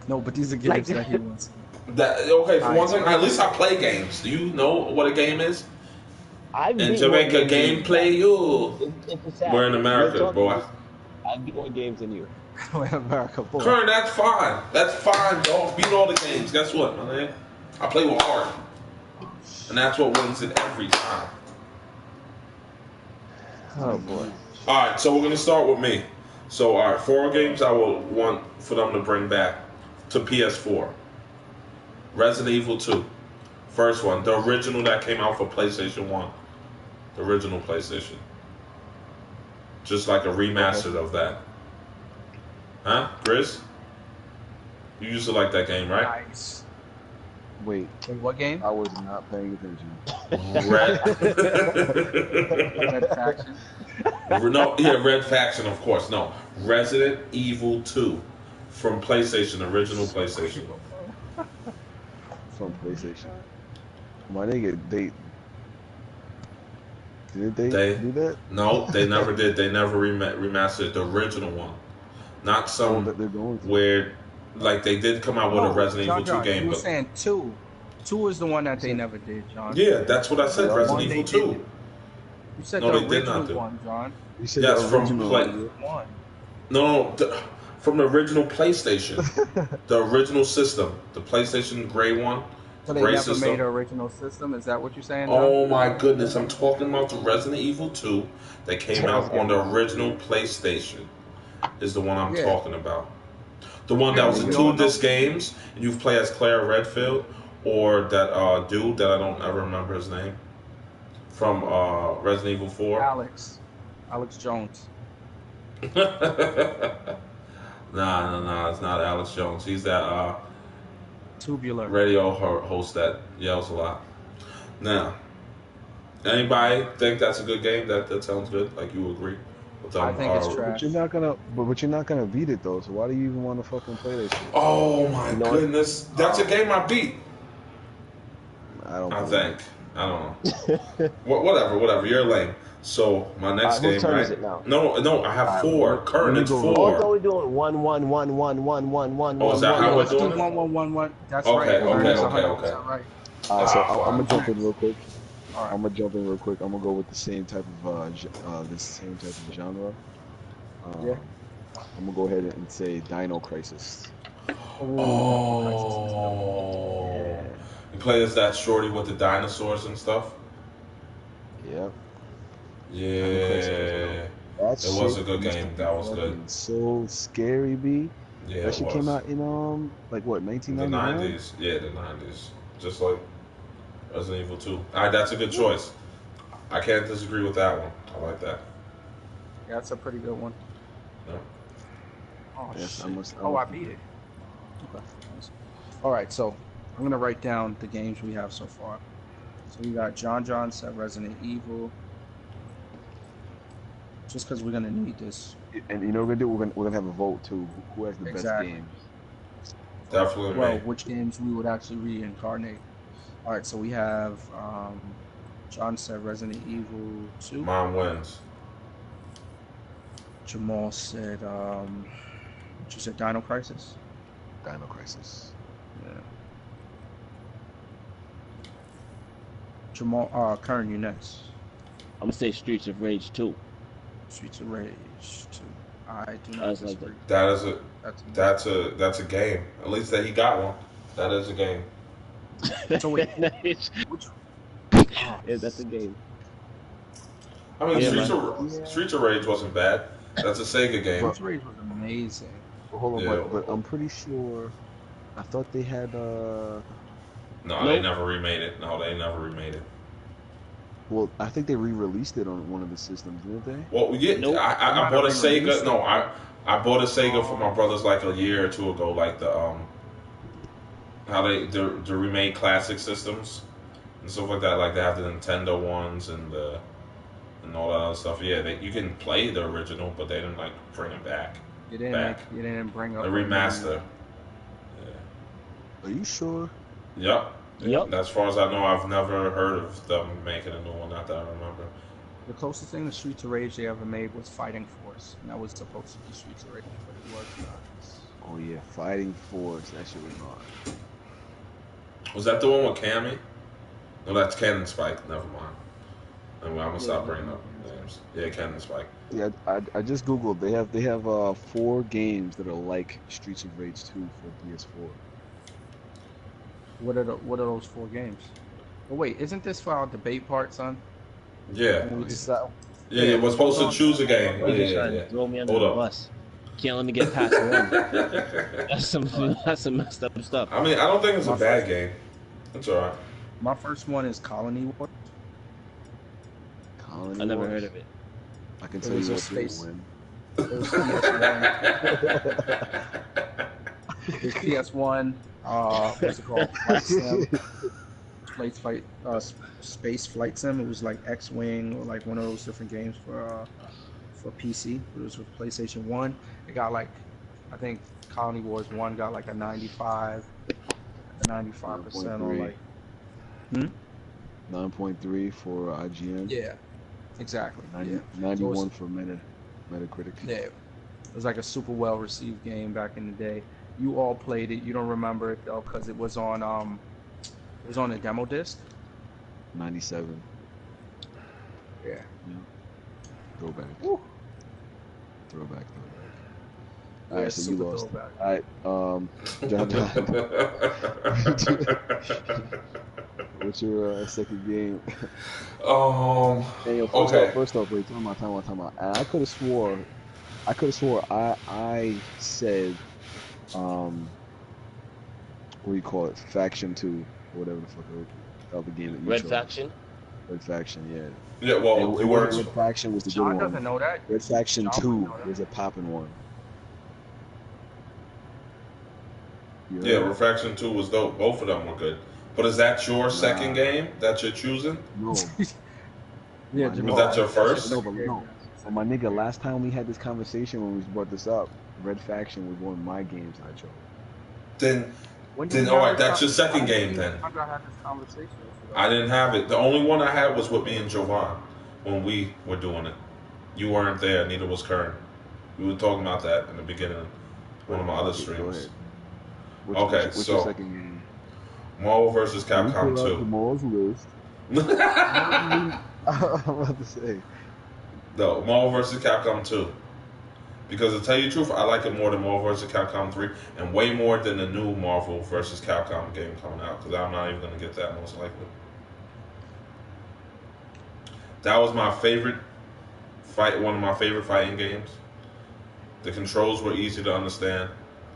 No, but these are Like, games that he wants. That okay? For one Alright, thing, at least I play games. Do you know what a game is? I've In beat more Jamaica, games than you, gameplay John. you. It's a We're fact. in Real America, talk. boy. I've beat more games than you. America, boy. Current, that's fine. That's fine, dog. Beat all the games. Guess what, my man? I play with heart, and that's what wins it every time. Oh boy. All right, so we're gonna start with me. So, all right, 4 games I will want for them to bring back to PS4. Resident Evil 2, first one, the original that came out for PlayStation 1, the original PlayStation, just like a remastered of that. Huh, Grizz? You used to like that game, right? Nice. Wait, Wait, what game? I was not paying attention. Red. Red Faction. No, yeah, Red Faction, of course. No, Resident Evil 2 from PlayStation, original PlayStation. From PlayStation. My nigga, did they do that? No, they never did. They never remastered the original one. Not some that they're going to. weird, like they did come out with a Resident Evil 2 game. You were But saying 2. 2 is the one that they never did, John. yeah, that's what I said. The Resident one Evil they 2. did. You said No, the they did not original do. one, John. You said Yes, the from original play. One. No, from the original PlayStation, the original system, the PlayStation Gray one. So they Gray never system. made an original system? Is that what you're saying, John? Oh my goodness, I'm talking about the Resident Evil 2 that came out on the original PlayStation. Is the one I'm talking about. The one that was in 2 disc games, and you play as Claire Redfield, or that dude that I don't ever remember his name, from Resident Evil 4. Alex Jones. Nah, it's not Alex Jones. He's that Tubular. radio host that yells a lot. Now, anybody think that's a good game? That sounds good. Like you agree? With, I think it's trash. But you're not gonna beat it though. So why do you even want to fucking play this shit? Oh my goodness, that's a game I beat. I think. I don't know. Whatever. You're lame. So my next game, turn right? is it now? No. I have 4. Current, it's 4. Oh, so we're doing 1, 1, 1, 1, 1, 1, 1. Oh, is that how we're doing it? 1. That's Okay, right. okay. Right. So I'm gonna jump in real quick. All right. I'm gonna go with the same type of genre. Yeah. I'm gonna go ahead and say Dino Crisis. Oh. Yeah. You play as that shorty with the dinosaurs and stuff? Yep. Yeah. It was a good game. That was good. So scary, B. Yeah, that shit came out in like what, 1999? The 90s. Yeah, the 90s. Just like Resident Evil 2. Alright, that's a good choice. I can't disagree with that one. I like that. Yeah, that's a pretty good one. Yeah. Oh, Yes, shit. I beat it. Okay. All right, so I'm going to write down the games we have so far. So we got John said Resident Evil. Just because we're going to need this. And you know what we're gonna do? We're gonna have a vote too. Who has the best games? Definitely. Well, which games we would actually reincarnate. All right, so we have John said Resident Evil 2. Mine wins. Jamal said, what you said, Dino Crisis? Dino Crisis. Yeah. Jamal, Karen, you next. I'm gonna say Streets of Rage 2. Streets of Rage 2. I do not disagree. That's a game. At least that he got one. That is a game. So wait, yeah, that's a game. I mean, Streets of Rage wasn't bad. That's a Sega game. Streets of Rage was amazing. Well, hold on, but I'm pretty sure. I thought they had. No, they never remade it. Well, I think they re-released it on one of the systems, didn't they? Well, yeah, nope. I bought a Sega. No, I bought a Sega for my brothers like a year or two ago. Like the how the remade classic systems and stuff like that. Like they have the Nintendo ones and all that other stuff. Yeah, you can play the original, but they didn't like bring it back. You didn't bring up a remaster. Yeah. Are you sure? Yep. As far as I know, I've never heard of them making a new one. Not that I remember. The closest thing to Streets of Rage they ever made was Fighting Force, and that was supposed to be Streets of Rage, but it was not. Oh yeah, Fighting Force. That shit was hard. Was that the one with Cammy? No, that's Cannon Spike. Never mind. Anyway, I'm gonna Yeah, stop yeah, bringing up names. Yeah, Cannon Spike. Yeah, I just googled. They have 4 games that are like Streets of Rage 2 for PS4. what are those 4 games? Oh wait, isn't this for our debate part, son? Yeah. When we just So, Yeah, yeah, we're hold supposed to on. choose a game. Oh, Yeah, you just yeah, trying to yeah. throw me under Hold the up. bus. Can't let me get past one. I That's some messed up stuff. mean, I don't think it's a My bad first game. It's alright. my first one is Colony War. Colony I never Wars. heard of it. I can It tell was you a what didn't space. win. It was PS1. It was PS1. What's it called? Flight Sim. Space Flight Sim. It was like X-Wing or like one of those different games for PC. But it was with PlayStation 1. It got like, I think Colony Wars 1 got like a 95, like a 95% on 9.3. like, hmm? 9.3 for IGN. Yeah, exactly. 90, Yeah. So 91 for Metacritic. yeah, it was like a super well received game back in the day. You all played it. You don't remember it though because it was on a demo disc. 97. Yeah. Yeah. Throwback. Woo. Throwback. Yeah, Alright, so you super lost. throwback. Alright, John, what's your second game? Hey, yo, Okay. first off, wait, time out. And I could have swore I said, what do you call it? Faction 2, or whatever the fuck the other game that you Red chose. Faction? Red Faction, yeah. Yeah, well, It it wasn't works. Red Faction was the good John one. doesn't know that. Red Faction John 2 wouldn't know that. was a poppin' one. You Yeah, heard? Refraction 2 was dope. Both of them were good. But is that your second game that you're choosing? No. Yeah, My Jamal. Was that your that's your first? No, second but game. no. So my nigga, last time we had this conversation when we brought this up, Red Faction was one of my games I chose. Then When did we all have right, this that's your second I game didn't then. think I had this conversation with you. I didn't have it. The only one I had was with me and Jovan when we were doing it. You weren't there, neither was Kern. We were talking about that in the beginning of one of my other Okay, go streams. ahead. What's So your second game? Marvel vs. Let me Capcom pull out 2. Jamal's list. I'm about to say. No, Marvel vs. Capcom 2. Because to tell you the truth, I like it more than Marvel vs. Capcom 3 and way more than the new Marvel vs. Capcom game coming out because I'm not even going to get that most likely. That was my favorite one of my favorite fighting games. The controls were easy to understand,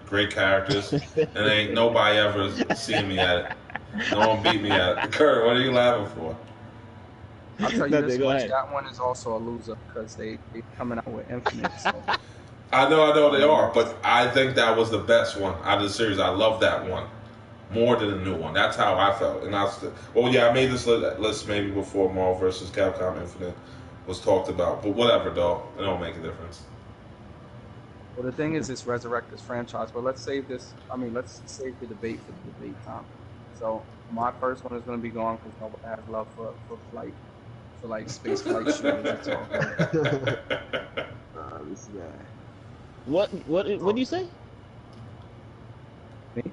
great characters, and ain't nobody ever seen me at it. No one beat me at it. Kurt, what are you laughing for? I'll tell you Nothing, this go much: ahead. that one is also a loser because they coming out with Infinite. So. I know they are, but I think that was the best one out of the series. I love that one more than the new one. That's how I felt. And I made this list maybe before Marvel vs. Capcom Infinite was talked about. But whatever, though, it don't make a difference. Well, the thing is, it's resurrect this franchise. But let's save this. I mean, let's save the debate for the debate time. So my first one is going to be gone because nobody has love for flight, for like space flight shooters. That's all. This guy. What do you say? Me?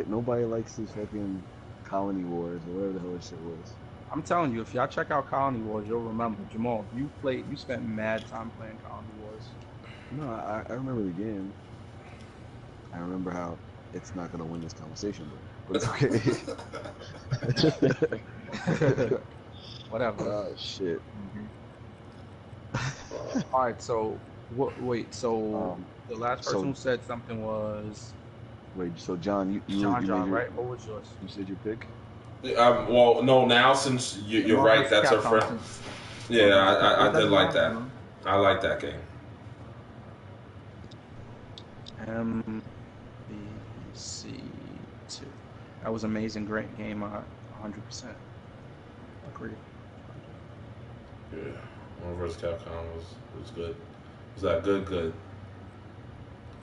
Nobody likes this fucking Colony Wars or whatever the hell this shit was. I'm telling you, if y'all check out Colony Wars, you'll remember. Jamal, you spent mad time playing Colony Wars. No, I remember the game. I remember how it's not gonna win this conversation, but it's okay. Whatever. Oh shit. All right, so wait, so the last person so- who said something was Wait, so John, you John, made your, right? What was yours? You said your pick. Well, no, now since you're right, that's our friend. Yeah, I did like that. I like that game. MBC2. That was amazing, great game. 100% agree. Yeah, Marvel vs. Capcom was good. Was that good?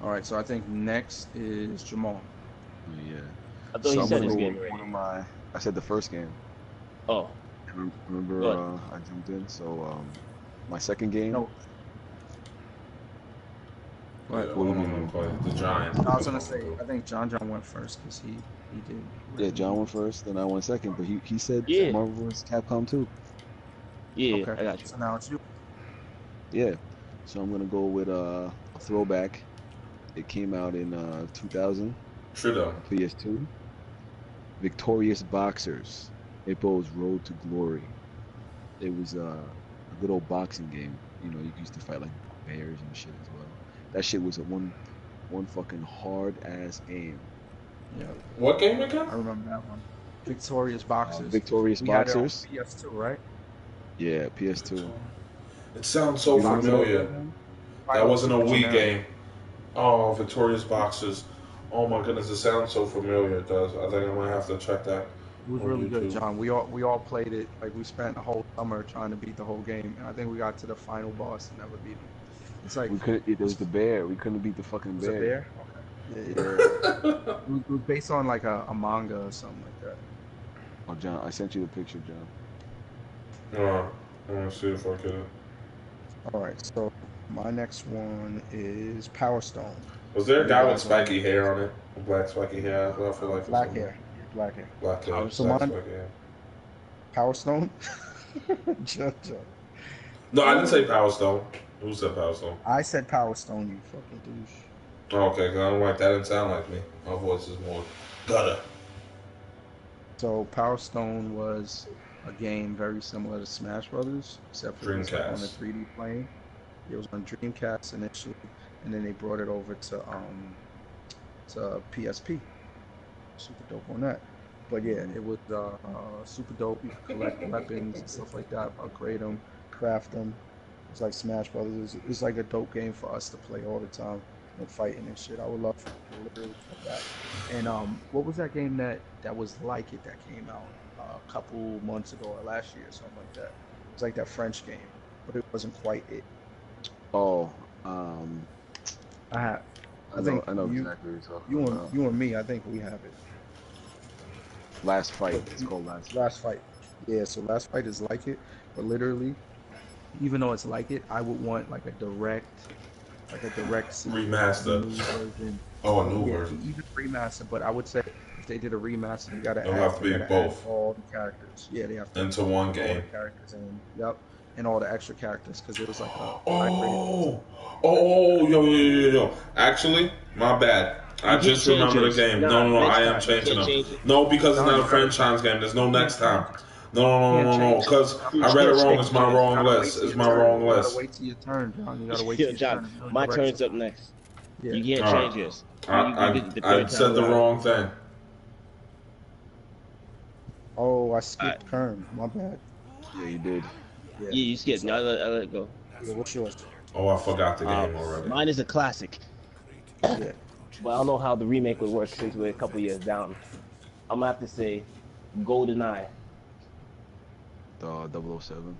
All right, so I think next is Jamal. Yeah. I thought he I'm said gonna his go game with already. one of my. I said the first game. Oh, Remember, Good. I jumped in. So my second game. No. Go ahead. Yeah, What do what you I'm mean? gonna play? The Giant. I was That's gonna what I'm say, gonna do. I think John went first because he did. Yeah, John went first, then I went second. But he said Yeah, Marvel vs. Capcom 2. yeah, Okay, I got you. so now it's you. Yeah. So I'm gonna go with a throwback. It came out in 2000 True on PS2. Victorious Boxers. Hippo's Road to Glory. It was a good old boxing game. You know, you used to fight like bears and shit as well. That shit was a one fucking hard ass game. Yeah, What game again? I remember that one. Victorious Boxers. Victorious We had it on Boxers. PS2, right? Yeah, PS2. It sounds so You don't remember that familiar. game? That wasn't a Super Wii generic. game. Oh, Victorious Boxers. Oh my goodness, it sounds so familiar. It does. I think I might have to check that It was on really good, YouTube. John. We all played it. Like we spent a whole summer trying to beat the whole game, and I think we got to the final boss and never beat him. It's like We couldn't. It was the bear. We couldn't beat the fucking was a bear. bear. Okay. Yeah, yeah. Yeah. It was based on like a manga or something like that. Oh, John, I sent you the picture, John. I want to see if I could. All right, so my next one is Power Stone. Was there a You guy with guys spiky hair on it? Black spiky hair? I feel like black hair. Yeah, black hair. Black hair. So Black mine- spiky hair. Power Stone. John. No, I didn't say Power Stone. Who said Power Stone? I said Power Stone. You fucking douche. Oh, okay, 'cause I don't like that. Didn't sound like me. My voice is more gutter. So Power Stone was a game very similar to Smash Brothers, except for it was like on a Dreamcast. 3D plane. It was on Dreamcast initially, and then they brought it over to PSP. Super dope on that. But yeah, it was super dope. You could collect weapons and stuff like that, upgrade them, craft them. It's like Smash Brothers. It's like a dope game for us to play all the time, fighting and shit. I would love to literally play that. And what was that game that was like it that came out a couple months ago or last year or something like that? It was like that French game, but it wasn't quite it. Oh, I have. I know exactly what you're talking about. You and me. I think we have it. Last Fight. It's called Last Fight. Last Fight. Yeah, so Last Fight is like it, but literally, even though it's like it, I would want like a direct Remaster. new version. Oh, a new Yeah, version. even remaster, but I would say if they did a remaster, you gotta It'll add, have to be they gotta add both. all the characters. Yeah, they have to Into one put all game. the characters in. Yep, and all the extra characters because it was like a Yo. Actually, my bad. I You just can't change remembered yours. the game. Nah, No, next I am time. changing You them. can't change it. No, because it's No, not a you franchise game. There's no next time. No, Can't change. because You I read it can't wrong. change It's my yours. wrong Gotta wait list. till It's your my turn. wrong You gotta list. wait till your turn, John. You gotta wait Yo, till your John, turn. You're my direct turn's to- up next. Yeah. You can't All right. change yours. I did the third said time. the wrong thing. Oh, I skipped Kern. My bad. Yeah, you did. Yeah, you skipped. No, I let it go. Yeah, what's yours? Oh, I forgot the game already. Mine is a classic. Yeah. But I don't know how the remake would work since we're a couple years down. I'm gonna have to say GoldenEye. The 007.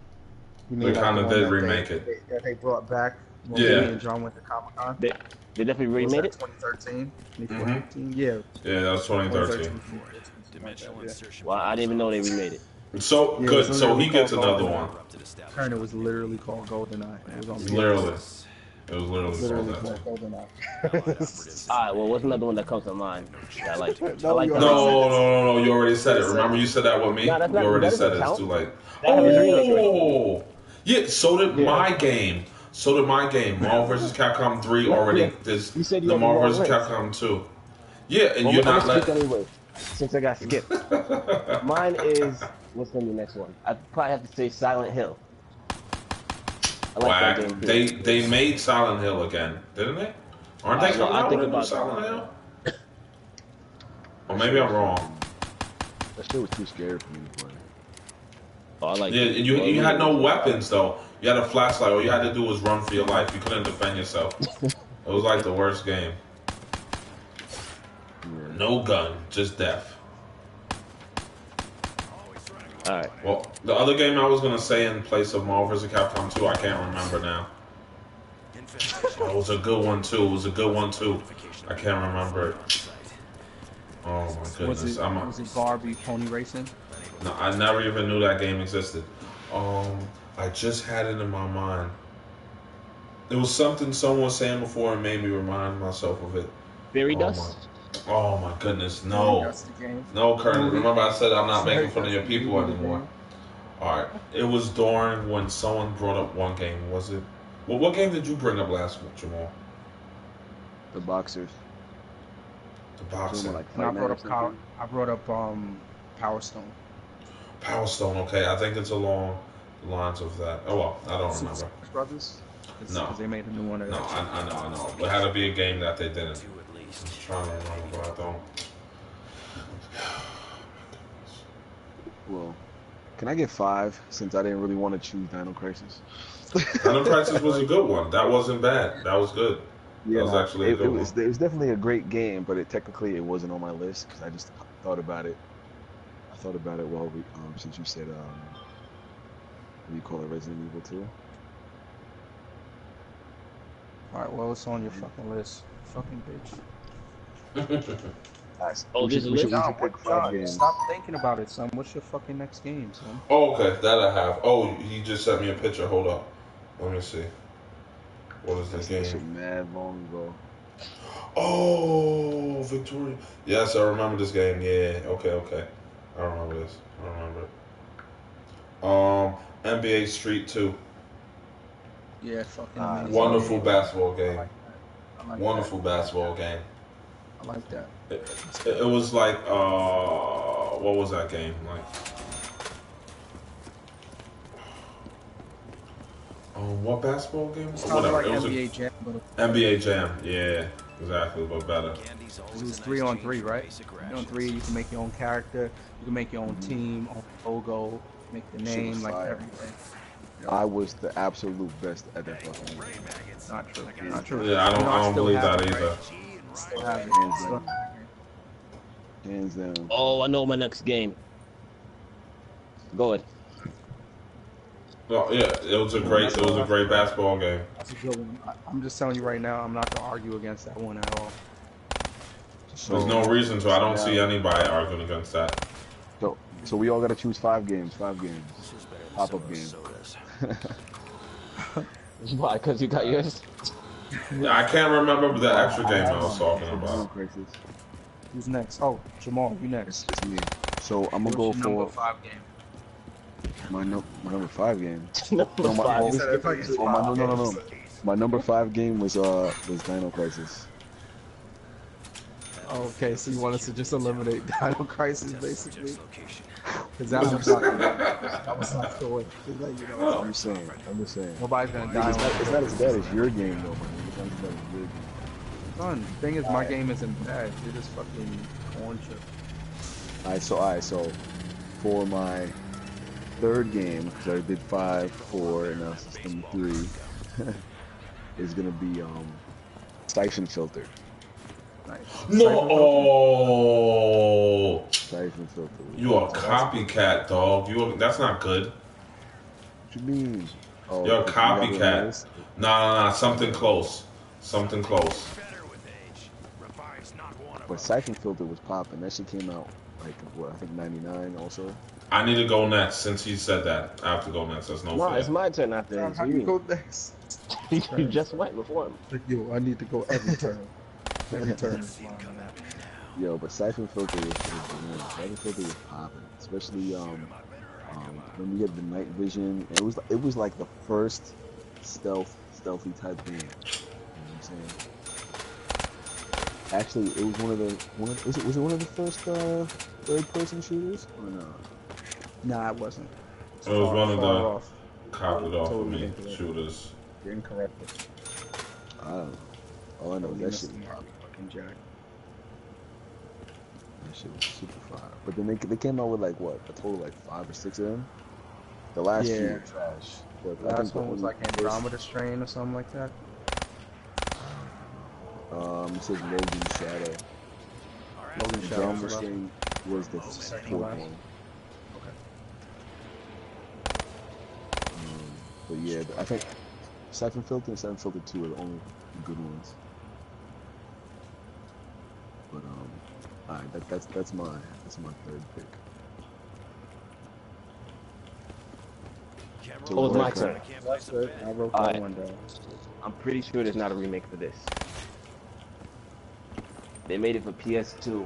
You They mean kinda the one did that remake it. That they brought back when Yeah. me and John went to Comic-Con? They definitely Was remade that it. 2013? Mm-hmm. 2014? Yeah. Yeah, that was 2013. 2013. Dimensional insertion. Well, I didn't even know they remade it. So Yeah, good. it's So he literally gets called another GoldenEye. one. Up to the staff. Kern, it was literally called GoldenEye. It was on PS. Literally, it was literally Literally called that. called GoldenEye. All right. Well, what's another one that comes to mind? That I like. I No, like you that. No. You already said it. Remember, you said that with me. No, that's You not- already that said doesn't it. It's count. too late. That was a remake, right? Oh, yeah. So did Yeah. my game. Marvel vs. Capcom 3 already. There's You said you the had the Marvel wrong vs. list. Capcom 2. Yeah, and Well, you're I'm not gonna speak letting. anyway, since I got skipped. Mine is what's gonna be the next one? I probably have to say Silent Hill. I like that Whack. game too. They made Silent Hill again, didn't they? Aren't they No, coming I out think with a new about Silent Hill? Or maybe I'm wrong. That shit was too scary for me to play. Oh, I like. Yeah, and you had no weapons though. You had a flashlight. All you had to do was run for your life. You couldn't defend yourself. It was like the worst game. Yeah. No gun, just death. All right. Well, the other game I was gonna say in place of Marvel vs. Capcom 2, I can't remember now. Oh, it was a good one too. I can't remember it. Oh my goodness. Was it Barbie Pony Racing? No, I never even knew that game existed. I just had it in my mind. It was something someone was saying before and made me remind myself of it. Fairy Oh my, dust. oh my goodness, Fairy no, Dust the game. no, Curtis. Rudy. Remember I said I'm not making Fairy fun of Dust your the people Rudy the anymore. game. All right, it was during when someone brought up one game. Was it? Well, what game did you bring up last week, Jamal? The boxers. The Talking boxing. about like And I Fight Night brought or up something. Power Stone. Power Stone. Okay, I think it's along the lines of that. Oh well, I don't Super remember. Smash Brothers. No, Because they made a new one of no, that shit. I know. It had to be a game that they didn't. Two at least. I'm trying to remember, but I don't. Well, can I get 5 since I didn't really want to choose Dino Crisis? Dino Crisis was a good one. That wasn't bad. That was good. Yeah, That was no, actually a good one. it was definitely a great game, but technically it wasn't on my list because I just thought about it. I thought about it while we since you said what do you call it, Resident Evil 2? Alright, well, it's on your fucking list. Fucking bitch. Nice. Oh, there's a list? John, pick what, 5 John, games. stop thinking about it, son. What's your fucking next game, son? Oh, okay, that I have. Oh, he just sent me a picture. Hold up. Let me see. What is the That's that shit game? mad long ago. Oh, Victoria. Yes, I remember this game. Yeah. Okay. I remember this. I remember it. NBA Street 2. Yeah, fucking Ah, amazing. Wonderful game. basketball I game. like that. I like Wonderful that. basketball game. I like that. It was like what was that game like? What basketball game? Sounds Whatever. like It was NBA Jam, but NBA Jam. Yeah, exactly, but better. Candy's it always was a 3 nice on change 3, for right? basic 3 on rations. 3, you can make your own character, you can make your own Mhm. team, own logo, make the Shit was name, like fire. everything. I was the absolute best at that fucking game. Not true. Not true. Yeah, I You know, don't still believe have that it, either. right? Still have it. Hands Still down. have it. Hands down. Oh, I know my next game. Go ahead. Well, yeah, it was a great basketball game. That's a good one. I'm just telling you right now, I'm not gonna argue against that one at all. There's no reason to. I don't see now- anybody arguing against that. So we all gotta choose 5 games. 5 games. This is better than Pop-up some of game. those sodas. Why? Because you got yours? I can't remember the actual game I was talking Dino about. Crisis. Who's next? Oh, Jamal, you next. It's me. So I'm gonna What's go your number for 5 game? my number 5 game. Number No, my, five. oh, You said it's like it's oh, my, five no. games. My number 5 game was Dino Crisis. Oh, okay, so you want us to just eliminate Dino Crisis, basically? Location. Because that was not the way. Just let you know. I'm just saying. Nobody's gonna die It's on not, it's not as bad as your game though, man. It's not as bad as your game. Son, the thing is, my game isn't bad. You're just fucking corn chip. Alright, so for my 3rd game, because I did 5, 4, and now system 3, is gonna be Siphon Filter. Nice. No, oh, Siphon Filter. you a copycat, dog. That's not good. What you mean? Oh, You're a you got it on the copycat. list? Nah, something close. Something close. Better with age. Revive's not one of But Siphon Filter was popping. That shit came out like what? I think 99 also. I need to go next since he said that. I have to go next. That's no No, fair. it's my turn after his. How do you go next? You just went before him. Yo, I need to go every turn. Every turn. is See fine, it come man. at me now. Yo, but Siphon Filter was Siphon Filter was popping, especially when we had the night vision. It was like the first stealthy type game. You know what I'm saying? Actually, it was was it one of the first 3rd-person shooters or no? Nah, it wasn't. It was one of Far the off. copied off of Totally me incorrect. shooters. You're incorrect. I don't know. All I know is that shit was popping. Fucking Jack. That shit was super fire. But then they came out with like what? A total like 5 or 6 of them. The last few Yeah. were trash. But I Last think the one was only like first- Andromeda Strain or something like that. It says Logan Shadow. Logan Shadow Andromeda was left. Strain was the Second 4th last. one. Okay. But yeah, I think Siphon Filter and Siphon Filter 2 are the only good ones. But alright, that's my 3rd pick. Can't So Oh, it's roll my back. turn. I can't place That's a good. bet. I wrote Alright. that one down. I'm pretty sure there's not a remake for this. They made it for PS2.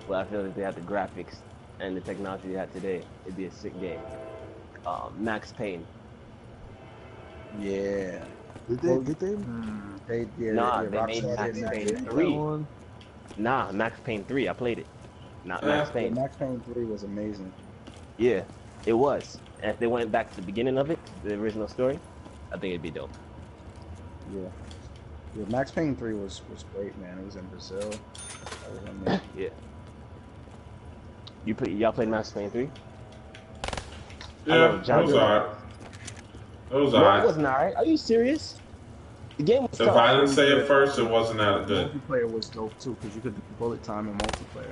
Well, I feel like they had the graphics and the technology they had today. It'd be a sick game. Max Payne. Yeah. Did they? Well, Did they? Nah, they made Rockstar Max did Max Payne Payne. That 3. one? Nah, Max Payne 3. I played it. Not Eh. Max Yeah, Payne. Max Payne 3 was amazing. Yeah, it was. And if they went back to the beginning of it, the original story, I think it'd be dope. Yeah. Yeah, Max Payne 3 was great, man. It was in Brazil. That was amazing. Yeah. Y'all played Max Payne 3? Yeah, it was alright. It was No, it alright. wasn't alright. Are you serious? The game was If tough. I didn't say it first, it wasn't that good. Multiplayer was dope too, because you could do bullet time in multiplayer.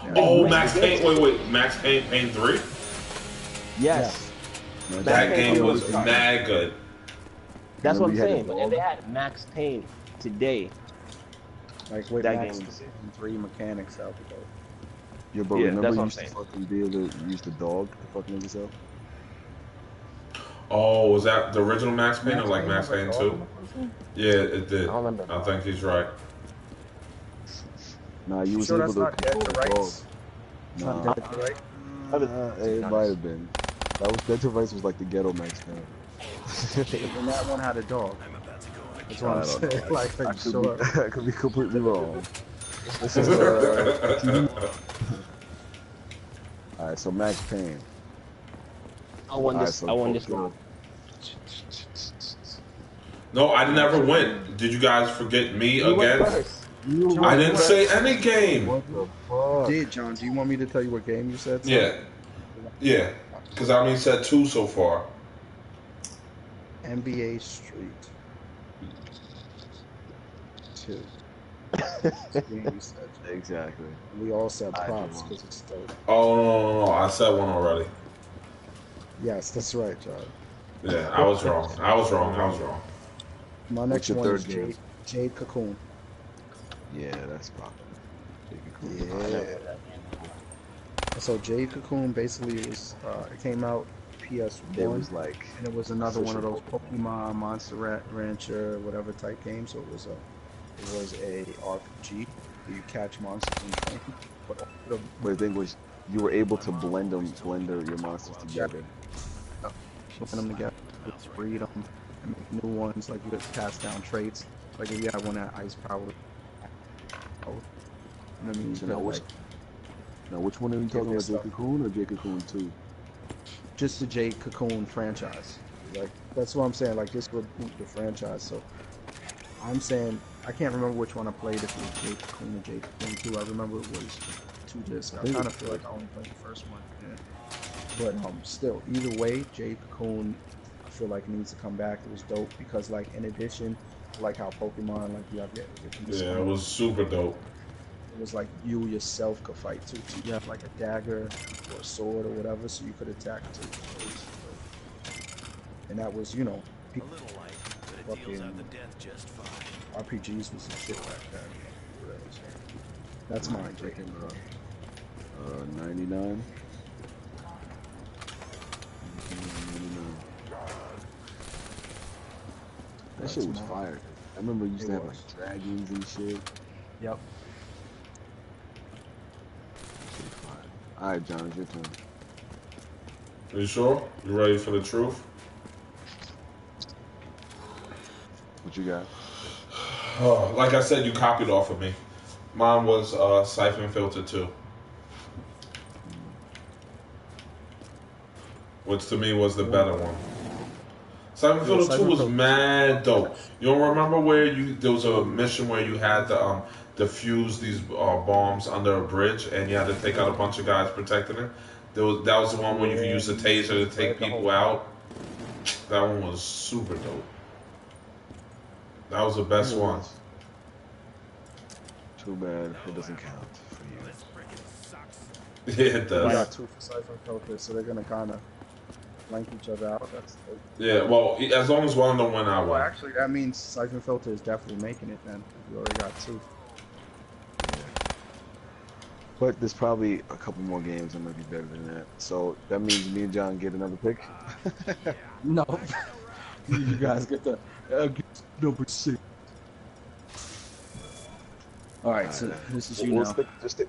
Yeah. Oh, Max Payne. Wait. Max Payne 3? Yes. Man, That Max game Payne was 3 mad good. That's what I'm Remember you had saying. the But if dog? they had Max Payne today, Like with That Max game was- Payne 3 mechanics, that would be dope. Yeah, but Yeah, remember that's you what I'm used to saying. fucking be able to use the dog to fucking make yourself? Oh, was that the original Max Payne or like Max have a Payne dog 2? in the first one? Yeah, it did. I don't remember. I think he's right. Nah, you was Sure able that's to not dead control to the dog. rights? It's not Nah, dead to rights? it might have been. That was Dead to Rights was like the ghetto Max Payne. And that one had a dog. I'm about to go on a That's what I'm I don't know. saying. Like, I I'm could, sure. be, I could be completely wrong. This is Alright, so Max Payne. I won Alright, this. so I won this go. round. No, I never went. Did you guys forget me You went again? first. I didn't say any game. What the fuck? Did, John, do you want me to tell you what game you said? Yeah. Because I only said 2 so far. NBA Street 2. Game you said. Exactly. We all said I props do. because it's dope. Oh, no. I said one already. Yes, that's right, John. Yeah, I was wrong. I was wrong. My What's next your one third is game? Jade Cocoon. Yeah, that's popular. Yeah. So Jade Cocoon basically was it came out PS1. It was like and it was another one of those official Pokemon, Monster Rancher, whatever type game. So it was a RPG. You catch monsters and train. But But the thing was, you were able to blend your monsters together. putting them together, breed them, and make new ones. Like you could pass down traits. Like if you had one that ice power. Oh, you know what I mean? You So could, now which, like, now which one are you talking their about, Jade stuff. Cocoon or Jade Cocoon 2? just the Jade Cocoon franchise. Like that's what I'm saying. Like this would boot the franchise. So I'm saying I can't remember which one I played. If it was Jade Cocoon or Jade Cocoon 2. I remember it was 2 discs. I kind of feel like I only played the first one. Yeah. But still, either way, Jade Cocoon, I feel like needs to come back. It was dope because like in addition, like how Pokemon like you have your Yeah, it was super dope. it was like you yourself could fight too. So you have like a dagger or a sword or whatever, so you could attack too. And that was, A little light, but it deals out the death just fine. RPGs was some shit like that. That's mine, Jake. Freaking 99. That shit was mine. fire. I remember you used It to have was. like dragons and shit. Yep. That shit was fire. Alright, John, it's your turn. You sure? You ready for the truth? What you got? Oh, like I said, you copied off of me. Mine was Siphon Filter 2. Which to me was the better one. Siphon Filter 2 Siphon was Filter. mad dope. You don't remember where there was a mission where you had to defuse these bombs under a bridge and you had to take out a bunch of guys protecting it? That was the one where you could use the taser to take people out. That one was super dope. That was the best one. Too bad it doesn't count for you. This freaking sucks. Yeah, it We does. got 2 for Siphon Filter, so they're gonna kind of flank each other out. That's Yeah, well, as long as one of them win, I well, win. actually, that means Siphon Filter is definitely making it then. We already got 2. But there's probably a couple more games that might be better than that. So that means me and John get another pick. No, you guys get the Number 6. All right, so this is you We'll now.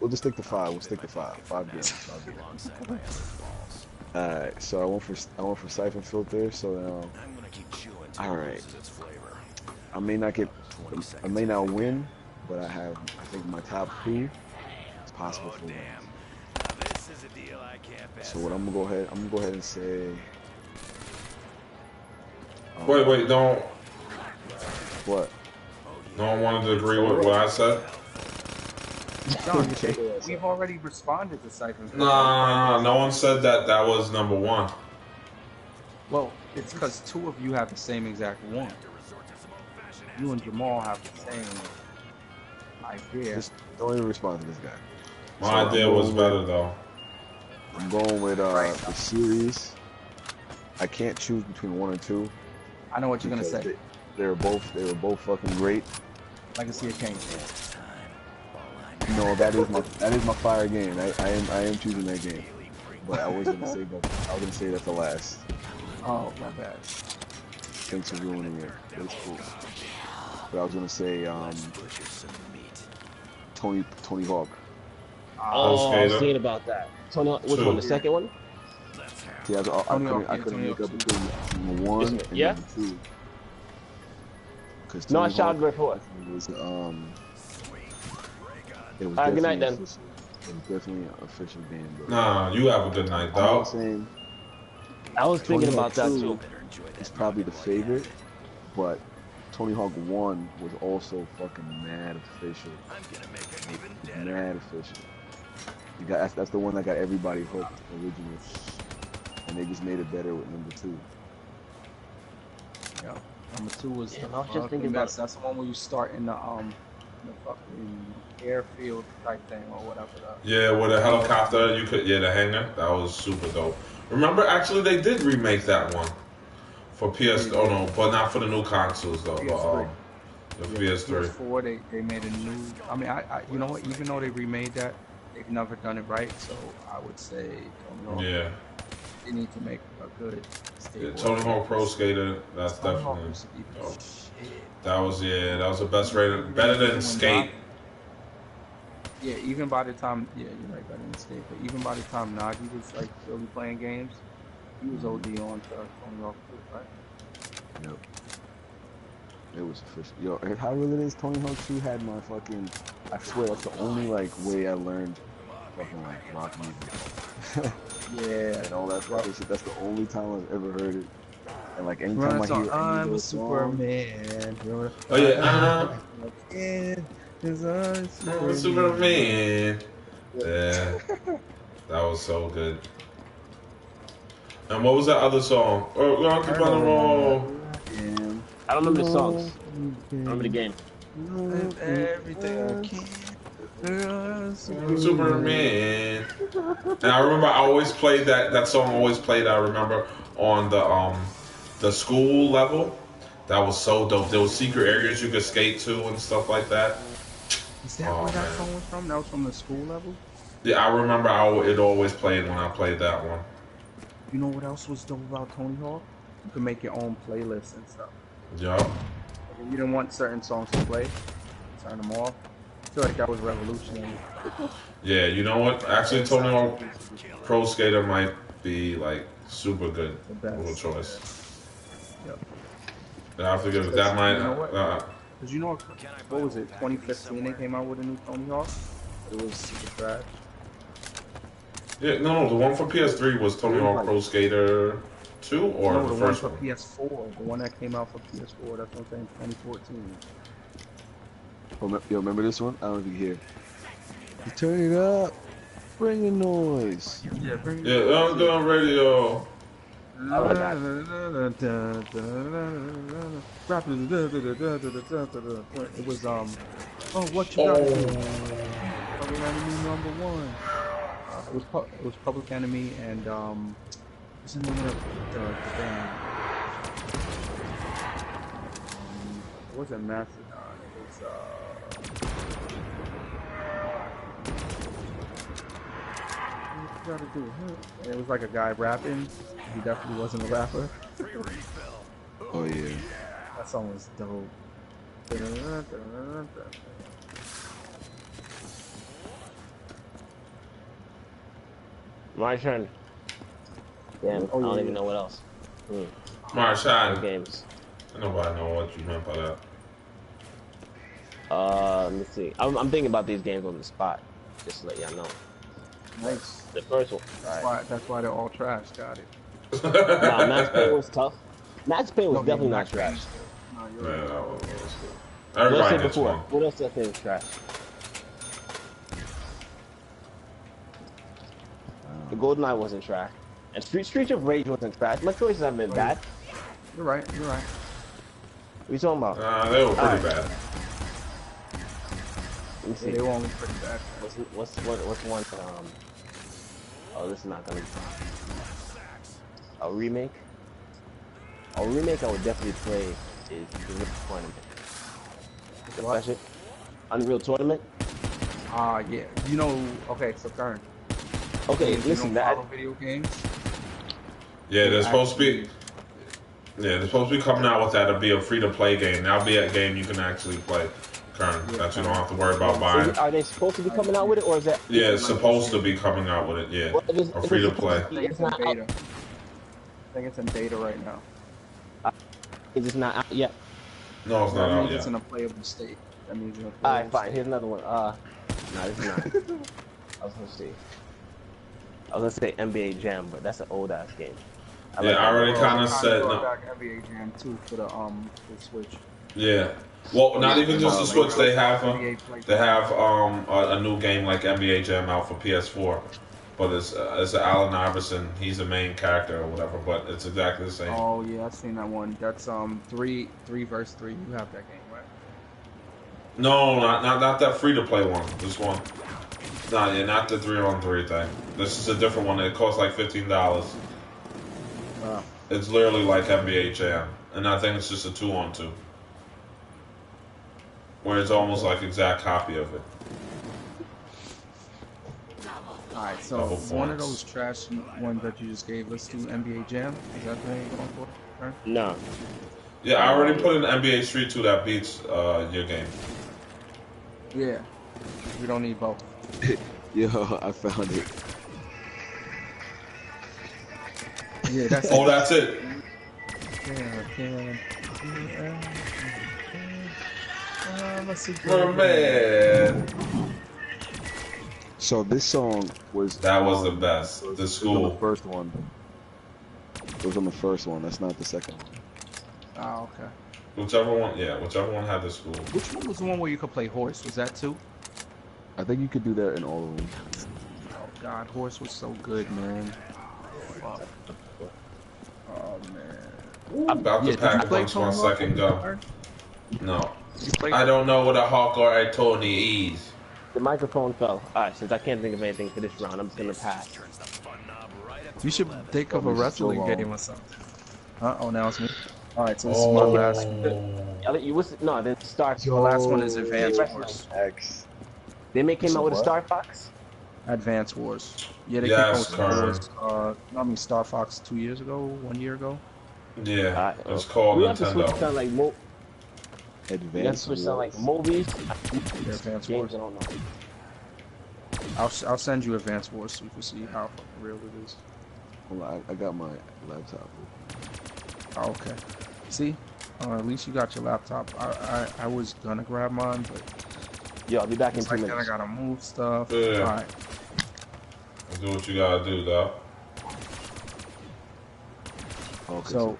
we'll just stick to 5. We'll stick to 5. 5 games. 5 games. Alongside my other balls. Alright, so I went for Siphon Filter, so now I'm gonna keep chewing till all it right. loses its flavor. I may not get 20 I seconds. may not win, but I think my top 2 is possible Oh for wins. damn! Now this is a deal I can't pass. So what I'm gonna go ahead and say Wait, don't. what? No one wanted to agree with what I said. John, we've already responded to Siphon. Nah, no one said that that was number 1. Well, it's because 2 of you have the same exact one. You and Jamal have the same idea. Just don't even respond to this guy. My So idea was better though. I'm going with the series. I can't choose between 1 and 2. I know what you're gonna because say. They were both fucking great. Legacy of Kain. No, that is my fire game. I am choosing that game. But I was gonna say that the last. Oh, my bad. Thanks for ruining it. It's cool. But I was gonna say Tony Hawk. Oh, I was Skater. thinking about that. Tony, which 2. one? The second one? See, I Tony Hawk, couldn't Tony make up Hawk between number 1 and Yeah? number 2. Because No, I shouted before. was it was Good night, definitely then. official. It was definitely an official game, bro. Nah, you have a good night, I'm not dog. saying I was thinking Tony about Hawk that 2 too. is probably the favorite, but Tony Hawk 1 was also fucking mad official. I'm gonna make it even deader. Mad official. That's the one that got everybody hooked originally, and they just made it better with number 2. Yeah. Number 2 was Yeah, the I was just thinking fucking about- best. That's the one where you start in the fucking airfield type thing or whatever. Yeah, with a helicopter, you could, the hangar. That was super dope. Remember, actually, they did remake that one for PS. Oh no, but not for the new consoles though. PS3. The PS3. PS4, they made a new. I mean, I you know what? Even though they remade that, they've never done it right. So I would say Tony Hawk. Yeah, They need to make a good stable. Tony Hawk Pro Skater. That's Tony Hawk definitely. used to be the Oh. shit. That was the best rated, better than Skate. Yeah, even by the time, you're right, better than Skate. But even by the time Nagi was like really playing games, he was OD on to Tony Hawk too, right? Yep. It was official. Yo, and how real it is, Tony Hawk 2 had my fucking. I swear that's the only like way I learned fucking like rock music. Yeah. And all that fucking shit. That's the only time I've ever heard it. And like anytime Run I song, hear any I'm of a those songs, Superman. Oh yeah, Yeah, 'cause I'm I'm Superman. Yeah, that was so good. And what was that other song? Oh, Rocky I on the don't roll. damn. I don't remember the songs. I remember the game. Everything I can. Superman. And I remember I always played that song always played, I remember, on the school level. That was so dope. There was secret areas you could skate to and stuff like that. Is that where that song was from? That was from the school level? Yeah, I remember it always played when I played that one. You know what else was dope about Tony Hawk? You could make your own playlists and stuff. Yeah. Like, if you didn't want certain songs to play, turn them off. I feel like that was revolutionary. Yeah, you know what? Actually, Tony Hawk Pro Skater might be like super good. The best. Little choice. Yep. Yeah, I forget that might. You know what? Because you know, what was it, 2015 they came out with a new Tony Hawk? It was super trash. Yeah, no, the one for PS3 was Tony Hawk Pro Skater 2 or No, the the first one one? for PS4. The one that came out for PS4, that's what I'm saying, 2014. Yo, remember this one? I don't know if you can hear. You turn it up. Bring the noise. Yeah, bring Yeah, I'm doing radio. It was oh, what you got to do? Public Enemy #1. It was Public Enemy and what's the name of the band? It wasn't Mastodon. It was what you gotta do? And it was like a guy rapping. He definitely wasn't a rapper. Oh yeah. That song was dope. My turn. Damn, Oh, I don't yeah, even yeah. know what else. Other Marshawn. games. Nobody know what you meant by that. Let me see. I'm thinking about these games on the spot, just to let y'all know. Nice. The first one. That's why they're all trash. Got it. Nah, Max Payne was tough. Max Payne was No, yeah, definitely not Max Payne trash. is good. No, you're Yeah, right. that was cool. What I Everybody said gets before. one. What else I think was trash? The GoldenEye wasn't trash. And Street of Rage wasn't trash. My choices haven't been bad. You're right. You're right. What you talking about? They were pretty Alright. bad. Let me see. They were only pretty bad. What's one? Oh, this is not gonna be a remake. A remake I would definitely play is the Unreal Tournament. What's that shit? Unreal Tournament. Yeah. You know. Okay, so Karen. Okay, Games, listen, you don't that follow video games. Yeah, they're supposed to be. Yeah, they're supposed to be coming out with that. It'll be a free-to-play game. That'll be a game you can actually play, Kern. Yeah, That you don't have to worry about buying. are they supposed to be coming out with it, or is that? Yeah, it's supposed to be coming out with it. Yeah, Well, if a it's free-to-play. I think it's in beta. I think it's in beta right now. Is it not out yet? No, it's not That out means it's yet. in a playable state. That means it's in a All playable right, fine. state. Here's another one. No, this is not. I was gonna say. I was gonna say NBA Jam, but that's an old ass game. Yeah, I already kind of said brought no. back NBA Jam 2 for the Switch. Yeah. Well, not even just the Switch. They have a new game like NBA Jam out for PS4, but it's Allen Iverson. He's the main character or whatever, but it's exactly the same. Oh yeah, I've seen that one. That's 3 versus 3. You have that game, right? No, not that free to play one. This one. Not the 3-on-3 thing. This is a different one. It costs like $15. It's literally like NBA Jam, and I think it's just a 2-on-2, where it's almost like exact copy of it. Alright, so Double one of points. those trash ones that you just gave us to NBA Jam, is that the name you're going for? Karen? No. Yeah, I already put in NBA Street 2 that beats your game. Yeah. We don't need both. Yo, I found it. Yeah, that's Oh, that's it. Man, So this song was that was the best. The was on the school. first one. It was on the first one. That's not the second one. Oh, okay. Whichever one had the school. Which one was the one where you could play horse? Was that 2? I think you could do that in all of them. Oh god, horse was so good, man. Fuck. Oh man. Ooh, about to Yeah, pack did a you play punch my Tony Hawk? second gun. No. You played I don't know what a hawk or a Tony is. The microphone fell. Alright, since I can't think of anything for this round, I'm just gonna pass. Turns the fun knob right up You to should 11. think of a Probably so wrestling long. game or something. Oh, now it's me. Alright, so this is my last. No, then Star. The last one is Advance Wrestling. Wars. X. They came So out with a what? Star Fox. Advance Wars. Yeah, they Yes, came out with Karen. Star Fox 2 years ago, 1 year ago. Yeah, it's called We have to switch Nintendo. sound like we have to Advanced switch sound like Wars. movies. Yeah, Advance Games, Wars. I don't know. I'll send you Advance Wars so you can see how fucking real it is. Hold on, I got my laptop. Oh, okay. See? At least you got your laptop. I was gonna grab mine, but Yo, I'll be back in it's 2 like then I minutes. gotta move stuff. Yeah. Alright. Do what you gotta do, though. Okay,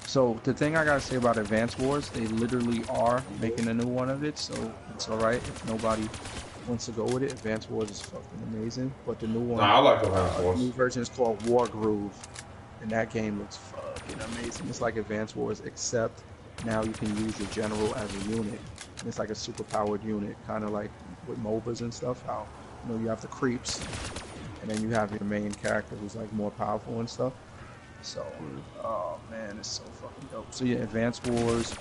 So the thing I gotta say about Advance Wars, they literally are making a new one of it, so it's alright if nobody wants to go with it. Advance Wars is fucking amazing, but the new one, Nah, I like Advance the Wars. new version is called War Groove, and that game looks fucking amazing. It's like Advance Wars, except now you can use your general as a unit. And it's like a super powered unit, kind of like with MOBAs and stuff. How you have the creeps, and then you have your main character who's like more powerful and stuff. So, oh man, it's so fucking dope. So yeah, Advance Wars.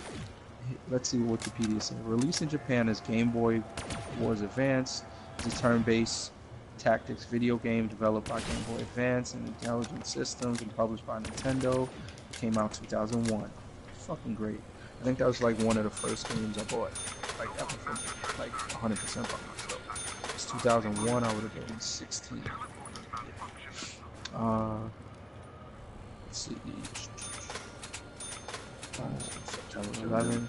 Let's see what Wikipedia says. Released in Japan as Game Boy Wars Advance. It's a turn-based tactics video game developed by Game Boy Advance and Intelligent Systems and published by Nintendo. It came out 2001. fucking great. I think that was like one of the first games I bought, like ever for like 100% by myself. It's 2001. I would have been 16. Let's see. September 11.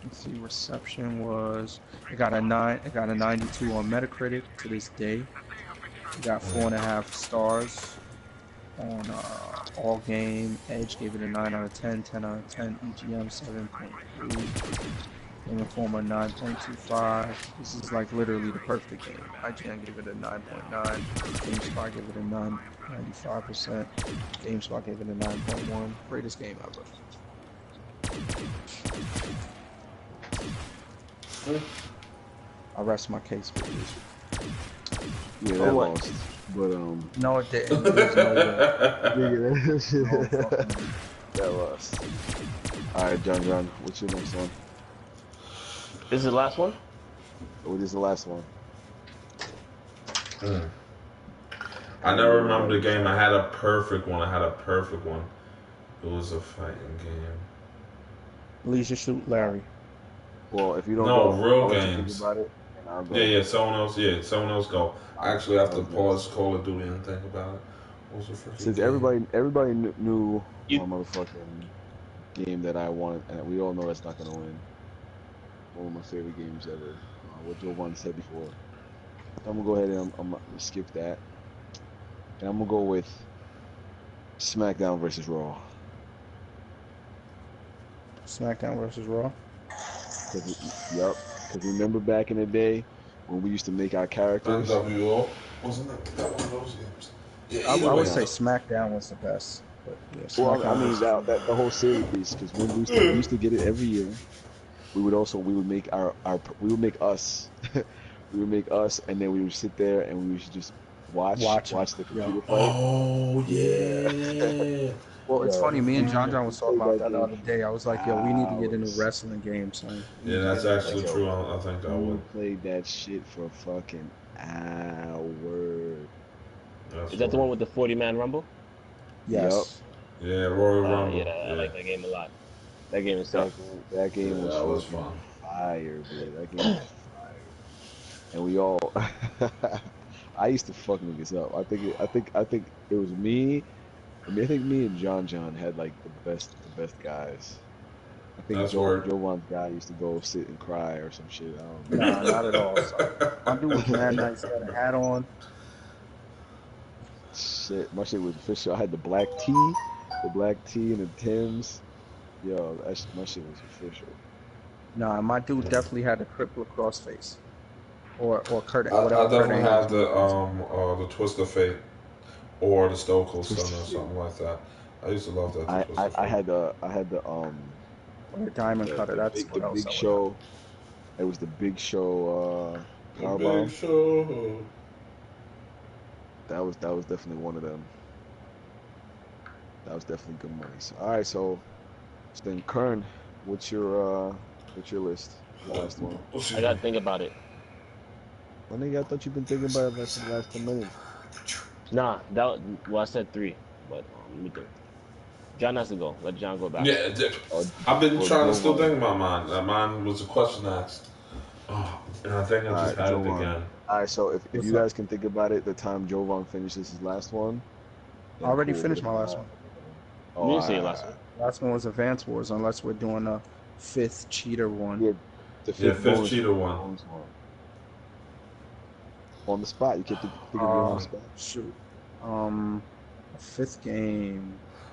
Let's see. Reception was. It got a 9. It got a 92 on Metacritic to this day. It got 4.5 stars on All Game. Edge gave it a 9 out of 10, 10 out of 10. EGM 7.3. Game Informer 9.25. This is like literally the perfect game. IGN gave it a 9.9. GameSpot gave it a 95%. GameSpot gave it a 9.1. Greatest game ever. I rest my case for this. Yeah, that lost. But No, it didn't. There's no way. That lost. All right, John, what's your next one? This is the last one? Oh, this is the last one. I never remember the game. I had a perfect one. It was a fighting game. Leisure Suit Larry. Well, if you don't No, go, real I'll let you games. think about it, and I'll go. Yeah, someone else go. I actually have to pause Call of Duty and think about it. What was the freaking Since game? everybody knew my motherfucking game that I want, and we all know that's not gonna win. One of my favorite games ever. What Jovan said before. I'm gonna go ahead and I'm gonna skip that, and I'm gonna go with SmackDown versus Raw. SmackDown versus Raw. Yup. Because remember back in the day when we used to make our characters? NWO. Wasn't that one of those games? Yeah, I would say SmackDown was the best. But yeah, Well, I mean versus that the whole series, because when we used to get it every year, we would make we would make us, we would make us, and then we would sit there and we would just watch the computer fight. Oh yeah. Well, it's funny. Me and We John was talking played about that that the game other day. I was like, yo, we need to get into wrestling games, son. We Yeah, need to that's get into actually wrestling. true. I think I We would. played that shit for fucking hours. That's Is that the one with the 40-man rumble? Yes. Yeah, Royal Rumble. Yeah, I like that game a lot. That game is tough. That game was that was fucking fun. fire, dude. That game was fire. And we all, I used to fuck niggas up. I think it was me. I think me and John had like the best guys. I think That's word. Jovan's guy used to go sit and cry or some shit. I don't know. Nah, not at all. Son. My dude was mad nice. He had a hat on. Shit, my shit was official. I had the black tee and the Timbs. Yo, my shit was official. Nah, my dude definitely had the Crip Lacrosse face. Or Kurt, I whatever Kurt definitely Angle's had the Twist of Fate or the Stone Cold Stunner or something like that. I used to love that. I had the or the Diamond Cutter. That's what else Big I would Show. It was the Big Show. The Powerbomb. Big Show. That was definitely one of them. That was definitely good money. So, all right, so then Kern, what's your list? The last one. I gotta think about it. Well, nigga, I thought you've been thinking about it for the last 10 minutes. Nah, I said 3, but let me think. John has to go. Let John go back. Yeah, I've been trying to still think about mine. Mine was a question asked. Oh, and I think I just had it again. All right, so if you guys can think about it, the time Jovan finishes his last one. I already finished my last one. You didn't say your last one. Last one was Advance Wars, unless we're doing a 5th cheater one. Yeah, the fifth cheater one. On the spot, you kept thinking on the spot. Shoot. A 5th game.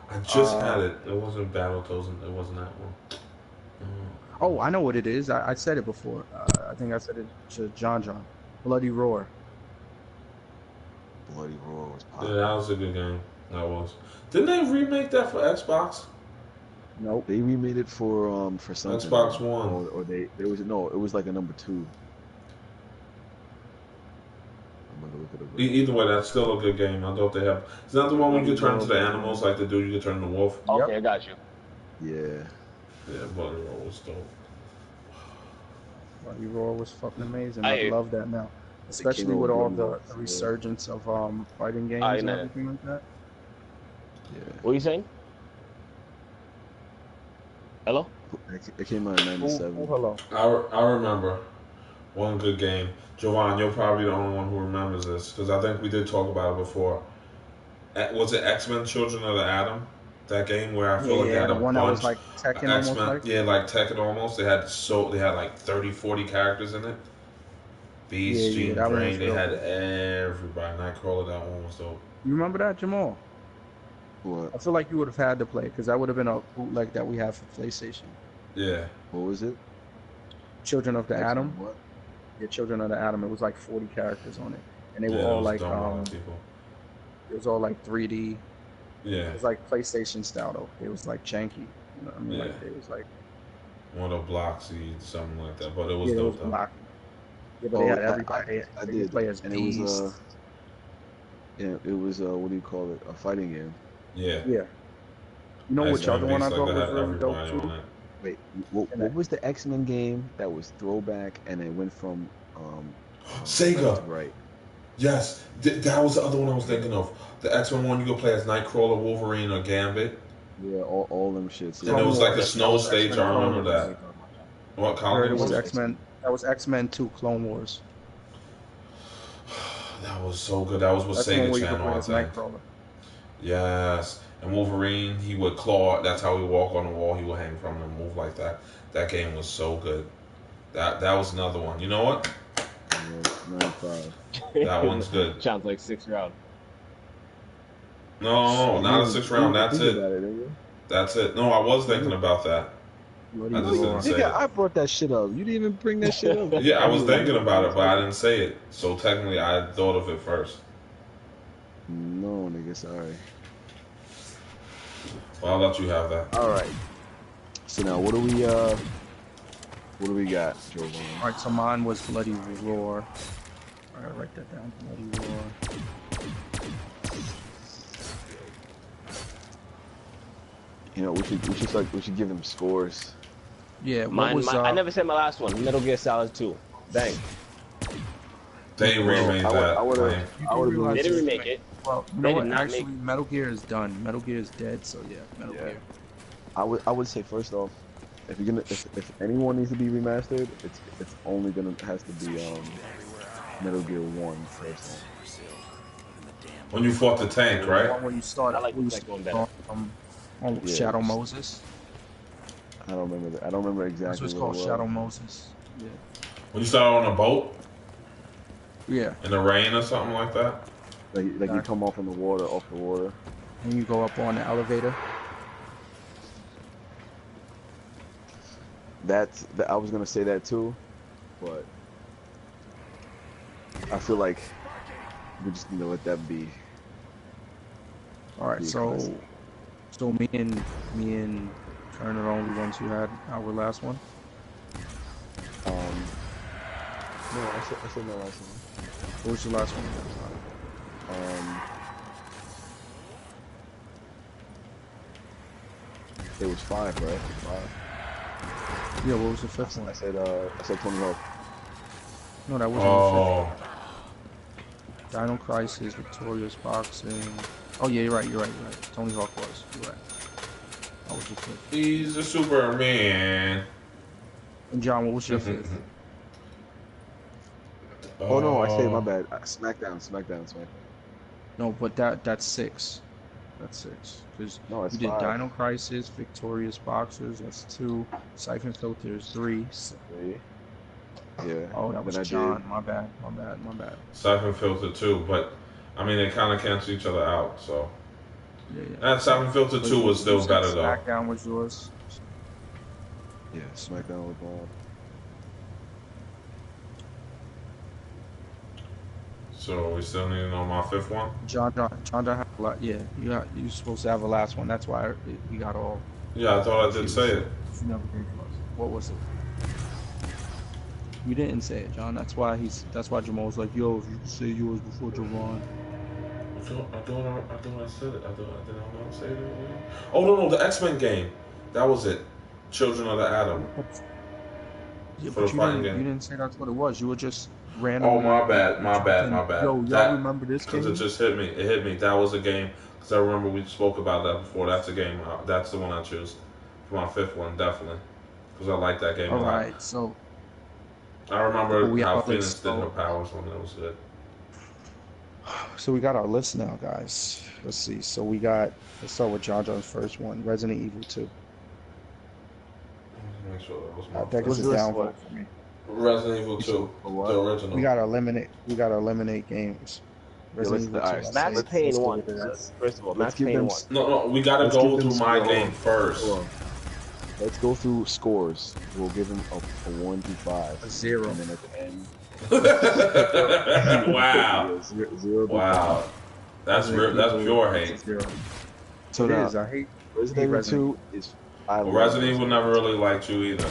I just had it. It wasn't Battletoads. It wasn't that one. Oh, I know what it is. I said it before. I think I said it to John. Bloody Roar. Bloody Roar was Yeah, popular. that was a good game. That was. Didn't they remake that for Xbox? Nope. They remade it for something. Xbox One. Or it was like a number 2. I'm gonna look it up. Either way, that's still a good game. I thought they have. Is that the one where you can turn into the animals like they do? You can turn into wolf. Okay, I got you. Yeah. Yeah, Bloody Roar was dope. Bloody Roar was fucking amazing. I I agree. love that now. Especially with all the resurgence of fighting games and everything like that. Yeah. What are you saying? Hello? It came out in Oh, '97. hello. I remember one good game. Jovan, you're probably the only one who remembers this because I think we did talk about it before. Was it X-Men Children of the Atom? That game where I Yeah, feel like they yeah, had the a one that was bunch like Tekken almost X-Men, like. yeah, like Tekken almost. They had like 30, 40 characters in it. Yeah, Beast, yeah, Jean that one Grey, was they real had good. everybody. Nightcrawler, that one was dope. You remember that, Jamal? What? I feel like you would have had to play because that would have been a bootleg that we had for PlayStation. Yeah, What was it? Children of the X-Men Atom. what? Yeah, Children of the Atom. It was like 40 characters on it, and they were yeah, that all was like done by people. it was all like 3D. Yeah, It was like PlayStation style though. It was like janky. You know what I mean? yeah. Like it was like One of the Bloxy, something like that. But it was yeah, it was dope though. blocky. Yeah, but they Oh, had everybody. I They could did, play as and it was Beast. yeah, it was what do you call it? A fighting game. Yeah, Yeah. You know which X-Men other one I Beast, like thought they was had really dope everybody too? on it. Wait, And what was the X-Men game that was throwback and it went from left to Sega. right? Yes, that was the other one I was thinking of. The X-Men one you could play as Nightcrawler, Wolverine, or Gambit. Yeah, all them shits. And Yeah. it Clone was like a Wars. That snow was stage. X-Men I Clone remember I know Wars. what you're that. talking about now. What I heard Colony it was Wars? X-Men. That was X-Men 2 Clone Wars. That was so good. That was with That's the one Sega where you could Channel, play I as think. Nightcrawler. Yes. And Wolverine, he would claw. That's how he would walk on the wall. He would hang from and move like that. That game was so good. That was another one. You know what? Yeah, 95. That one's good. Sounds like 6th round. No, not a sixth round. You didn't That's think it. about it, didn't you? That's it. No, I was thinking about that. Bloody I No, just you didn't Roar. say nigga, it. I brought that shit up. You didn't even bring that shit up. Yeah, I was thinking about it, but I didn't say it. So technically, I thought of it first. No, nigga, sorry. Well, I'll let you have that. All right. So now, what do we got, Jovan? All right, so mine was Bloody Roar. All right, write that down. Bloody Roar. You know, we should give them scores. Yeah, what Mine, was I never said my last one. Metal Gear Solid 2. Bang. They remade I that. would've- lame. You I do would realize They didn't it's- remake it. Well, you They know what? did not Actually, make- Metal Gear is done. Metal Gear is dead. So yeah, Metal Yeah. Gear. I would say first off, if anyone needs to be remastered, it's only has to be Metal Gear 1 first. When you fought the tank, The right? one where you start. I like where you the second one start, on Yeah, Shadow it's- Moses. I don't remember that. I don't remember That's exactly what it's what called. it was. Shadow Moses. Yeah. When you start on a boat Yeah. in the rain or something like that. Like you come off the water. And you go up on the elevator. I was gonna say that too, but I feel like we just need to let that be. All right, Be so classic. me and Turner are the only ones who had our last one. No, I said my last one. What was your last one? It was 5, right? 5. Yeah, what was the fifth one? I said Tony Hawk. No, that wasn't the Oh, fifth. Dino Crisis, Victorious Boxing. Oh yeah, you're right. Tony Hawk was. You're right. That was your fifth. he's a Superman. And John, what was your fifth? Oh no, I said my bad. Smackdown. No, but that's 6. That's 6. Because No, it's you did 5. Dino Crisis, Victorious Boxers. That's 2. Siphon Filters 3. 3. Yeah. Oh, that was Then I John. did- My bad. Siphon Filter 2, but I mean they kind of cancel each other out. So Yeah. that Siphon Filter 2 was still better though. SmackDown was yours. Yeah, Smackdown was mine. So we still need to know my fifth one. John had a lot. Yeah, you're supposed to have a last one. That's why we got all. Yeah, I thought I did say it. You never gave us. What was it? You didn't say it, John. That's why Jamal was like, "Yo, if you could say yours before Javon." I thought I said it. Did I not say it earlier? Oh no, the X-Men game. That was it. Children of the Atom. Yeah, For but the fighting you game. didn't say that's what it was. You were just randomly. Oh my bad. Yo, y'all That, remember this because game? it just hit me. It hit me. That was a game Because I remember we spoke about that before. That's a game. That's the one I choose for my fifth one, definitely. Because I like that game All a lot. right, so I remember we how have Phoenix this. did her powers when it was good. So we got our list now, guys. Let's see. So let's start with John's first one, Resident Evil 2. Make sure that was I my think What's it's first. a the list downvote for? for me. Resident Evil You 2, said for what? the original. We gotta eliminate games. Resident Evil 2. Alright, Max let's Payne go 1. with that. First of all, let's Max give Payne them 1. No, we gotta let's give go them through my hold game on, first. hold on. Let's go through scores. We'll give them a 1 through 5. A 0. And then at the end, Wow. yeah, 0 through Wow. 5. That's pure hate. 0. So It now, is. I hate Resident Evil Resident 2 is I Well, love Resident Evil never really liked you either.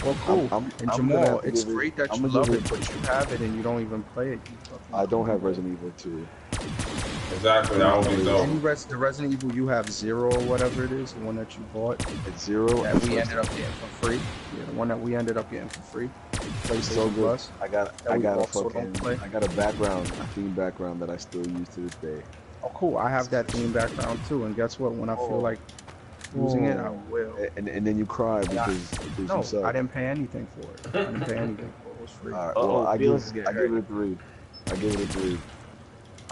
Well, cool. I'm And gonna Jamal, have to it's give it- great that I'm you gonna love give it, but you have it and you don't even play it. You fucking I don't have cornball. Resident Evil 2. Exactly, that would be dope. The Resident Evil you have 0 or whatever it is, the one that you bought, It's 0. that and we first ended up getting for free. Yeah, the one that we ended up getting for free. it's so PlayStation good. Plus. I got that we also don't fucking play. I got a background, a theme background that I still use to this day. Oh, cool. I have that theme background too. And guess what? When I feel like using it, I will. And then you cry because No, you suck. I didn't pay anything for it. I didn't pay anything for it. It was free. All right, Uh-oh, well, I give Felix is getting it a 3. I give it a 3.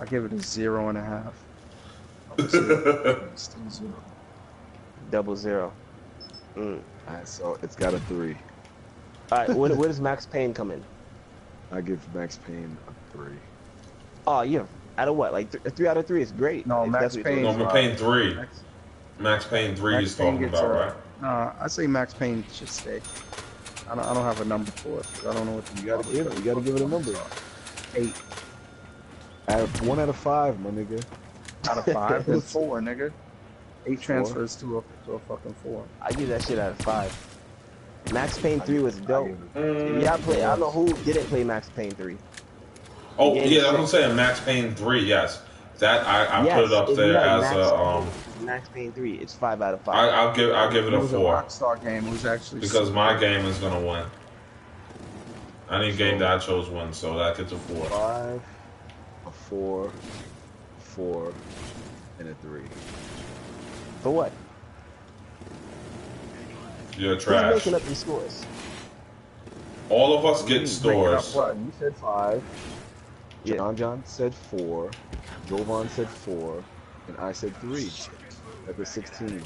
I give it a 0.5. It's still 0. 00. Mm. Alright, so it's got a 3. Alright, where does Max Payne come in? I give Max Payne a 3. Oh, yeah. Out of what? Like 3 out of 3 is great. No, If Max that's what you're Payne- No, talking Max Payne 3. Max- Max Payne 3 Max is Payne talking gets about, a- right? Nah, I say Max Payne should stay. I don't have a number for it. 'Cause I don't know what You gotta give it a number. 8 1 out of 5, my nigga. out of 5. Then 4, nigga. 8 transfers to a fucking 4. I give that shit out of 5. Max Payne 3 was dope. Mm. Yeah, I don't know who didn't play Max Payne 3. Oh, Yeah, yeah, I'm shit. saying Max Payne 3, yes. That, I Yes, put it up if there you like as Max Payne 3, it's 5 out of 5. I'll give it It a was a 4. Rockstar game. It was actually Because my game is gonna win. Any game that I chose wins, so that gets a 4. 5, a 4, 4, and a 3. For what? You're Who's trash. making up these scores? All of us get Break it up, stores. what? You said 5. Yeah. John said 4. Jovan said 4. And I said 3. That was 16.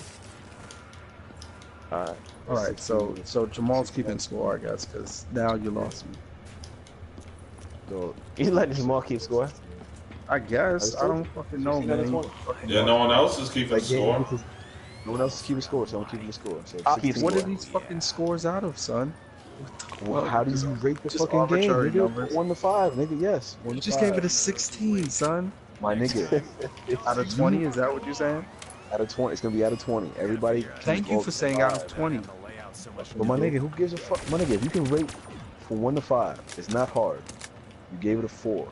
Alright. All right, so Jamal's keeping score, I guess, because now you lost me. So, You let Jamal keep score? I guess. I I don't fucking know, 16 out of man. 20. Yeah, no one else is keeping like, score. because no one else is keeping score, so I'm keeping the score. So I'll keep 16. What are score. these fucking scores out of, son? Well, how do you rate the just fucking game, arbitrary nigga? numbers. 1 to 5, nigga. Yes. 1 You to just 5. gave it a 16, son. My nigga. Out of 20, is that what you're saying? Out of 20. It's gonna be out of 20. Everybody. Thank you for saying out of 20. But my nigga, who gives a fuck? My nigga, if you can rate from 1 to 5, it's not hard. You gave it a 4.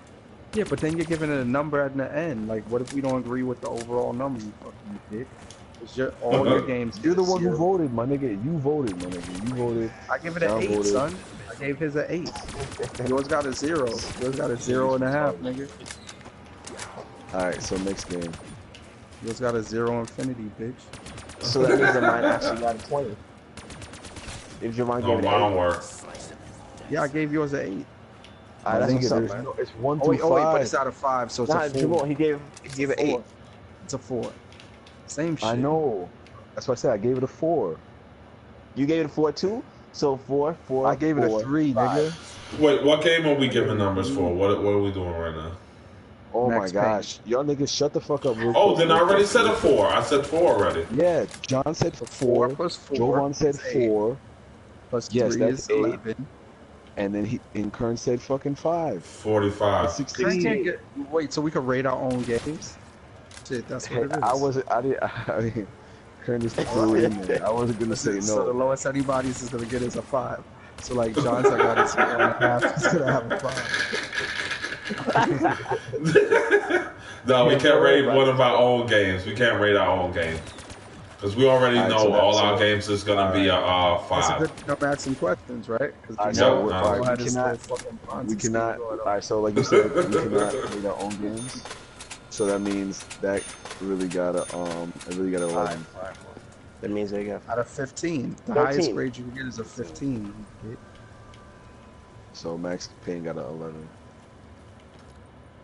Yeah, but then you're giving it a number at the end. Like, what if we don't agree with the overall number, you fucking dick? It's just all your games. You're the one who zero. voted, my nigga. You voted, my nigga. You voted. I give it an John 8, voted. son. I gave his an 8. Yours got a 0. Yours got a 0.5, nigga. Alright, so next game. Yours got a 0 infinity, bitch. So that means that mine actually got a 20. If Javon No, gave it an mine 8. work. Yeah, I gave yours an 8. My Alright, that's nigga, what's up, there's man. no, it's 1 Oh, through wait, 5. but it's out of 5, so it's Nah, a 4. Jamal, he gave it 8. It's a 4. Same shit. I know. That's what I said. I gave it a 4. You gave it a 4 too? So 4, 4. I gave it a 4, 3, 5. nigga. Wait, what game are we giving numbers for? What are we doing right now? Oh Max my gosh. Y'all niggas shut the fuck up real Oh, quick. then I already said a 4. I said 4 already. Yeah, John said 4. 4 plus 4. Jovan said is 8. 4. Plus Yes, 3 that's is 8. 11. And then Kern said fucking 5. 45. That's 16. I can't get, wait, so we could rate our own games? Shit, that's what it is. I didn't, Kern just threw it in there. I wasn't gonna say So the no. lowest anybody's is gonna get is a 5. So like John's I got a 0.5. He's gonna have a 5. No, we can't rate one of our own games. We can't rate our own game. Because we already Alright, know so all that's- our games is going to be a That's a 5. good thing I'm asking questions, right? Because Alright, so so alright, we cannot, we cannot. Alright, so like you said, we cannot rate our own games. So that means that really got a it really got an 11. Alright. That means they got Out of 15, the 13. highest grade you can get is a 15. So Max Payne got an 11.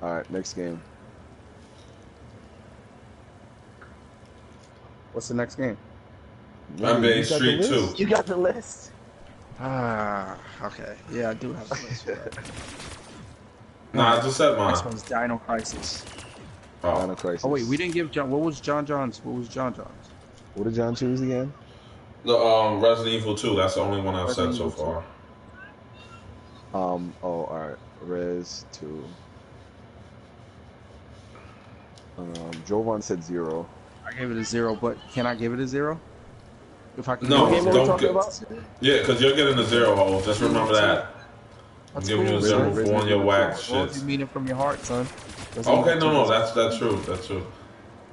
All right, next game. What's the next game? NBA You got the Street 2. list? You got the list. Ah, okay. Yeah, I do have the list for that. Nah, I just said mine. Next one's Dino Crisis. Dino Oh. Crisis. Oh wait, we didn't give John. What was John John's? What was John John's? What did John choose again? The Resident Evil 2. That's the only one I've said Resident so Evil far. Oh, all right. Res 2. Jovan said 0. I gave it a 0, but can I give it a 0? If I can. No, give it a don't 0? get. Yeah, because you're getting a 0 hole. Just remember that. I'm That's giving you a cool, 0 man. for one of your whack As long as you shits. mean it from your heart, son. Okay, no, that's true. That's true.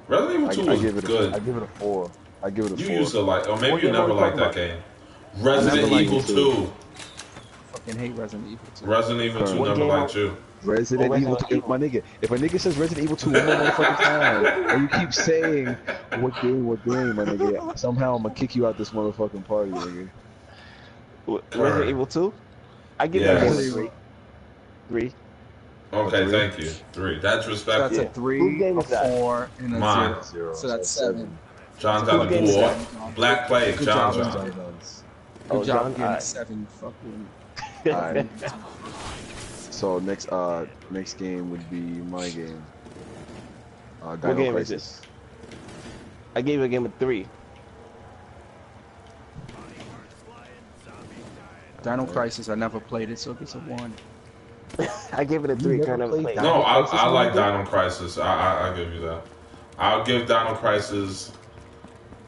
Resident Evil 2 I was give it good. I give it a 4. I give it a You 4. used to like, or maybe What you game are never we liked talking that about? game. Resident liked Evil it 2. too. Fucking hate Resident Evil 2. Resident Evil 2 What never game liked you. Resident Oh, Evil Resident 2. Evil. My nigga, if a nigga says Resident Evil 2 one more motherfucking time, and you keep saying what game, my nigga, somehow I'm gonna kick you out this motherfucking party, nigga. Resident Evil 2? I give Yes. that game a 3. 3. Okay, A 3? thank you. 3. That's So that's respectful. a 3, game a is that? 4, and a Mine. 0. So that's 7. John got a Whose game is gore. that? Black Plague, Good John. job, John. Good Oh, job John, getting alright. 7 fucking. Alright. So next game would be my game. What Dino game Crisis. is this? I gave it a game of 3. Dino Crisis, I never played it, so it gets a 1. I gave it a 3. never Kind of played played. No, Crisis, I like nigga? Dino Crisis. I give you that. I'll give Dino Crisis.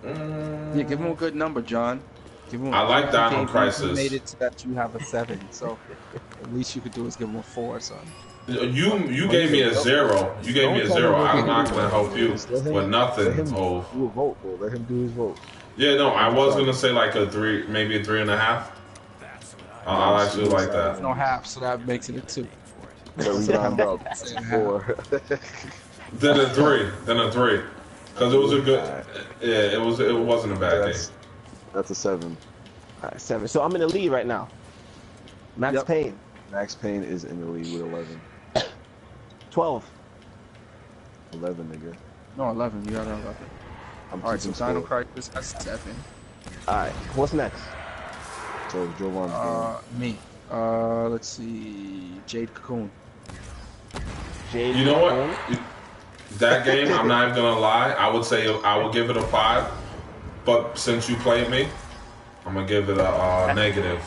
Yeah, give him a good number, John. Give him. I like Dino You Crisis. made it so that you have a 7, so at least you could do is give him a 4, son. You gave me a 0. You gave me a 0. I'm not gonna help you Just let him- with Let nothing. him Oh, do a vote, bro. Let him do his vote. yeah, no. I was gonna say like a 3, maybe a 3.5. I actually like There's that. no half, so that makes it a 2. So we round up Say to a half. 4. Then a 3. Then a 3. Because it was a good. Yeah, it was. It wasn't a bad game. That's a 7. Alright, 7. So I'm in the lead right now. Max Yep. Payne. Max Payne is in the lead with 11. 12. 11, nigga. No, 11. You got 11. I'm All right, so keeping Dino score. Crisis has 7. Alright, what's next? So Jovan's Me. Let's see. Jade Cocoon. Jade You know Cocoon? what? That game, I'm not even gonna lie. I would say I would give it a 5, but since you played me, I'm gonna give it a negative.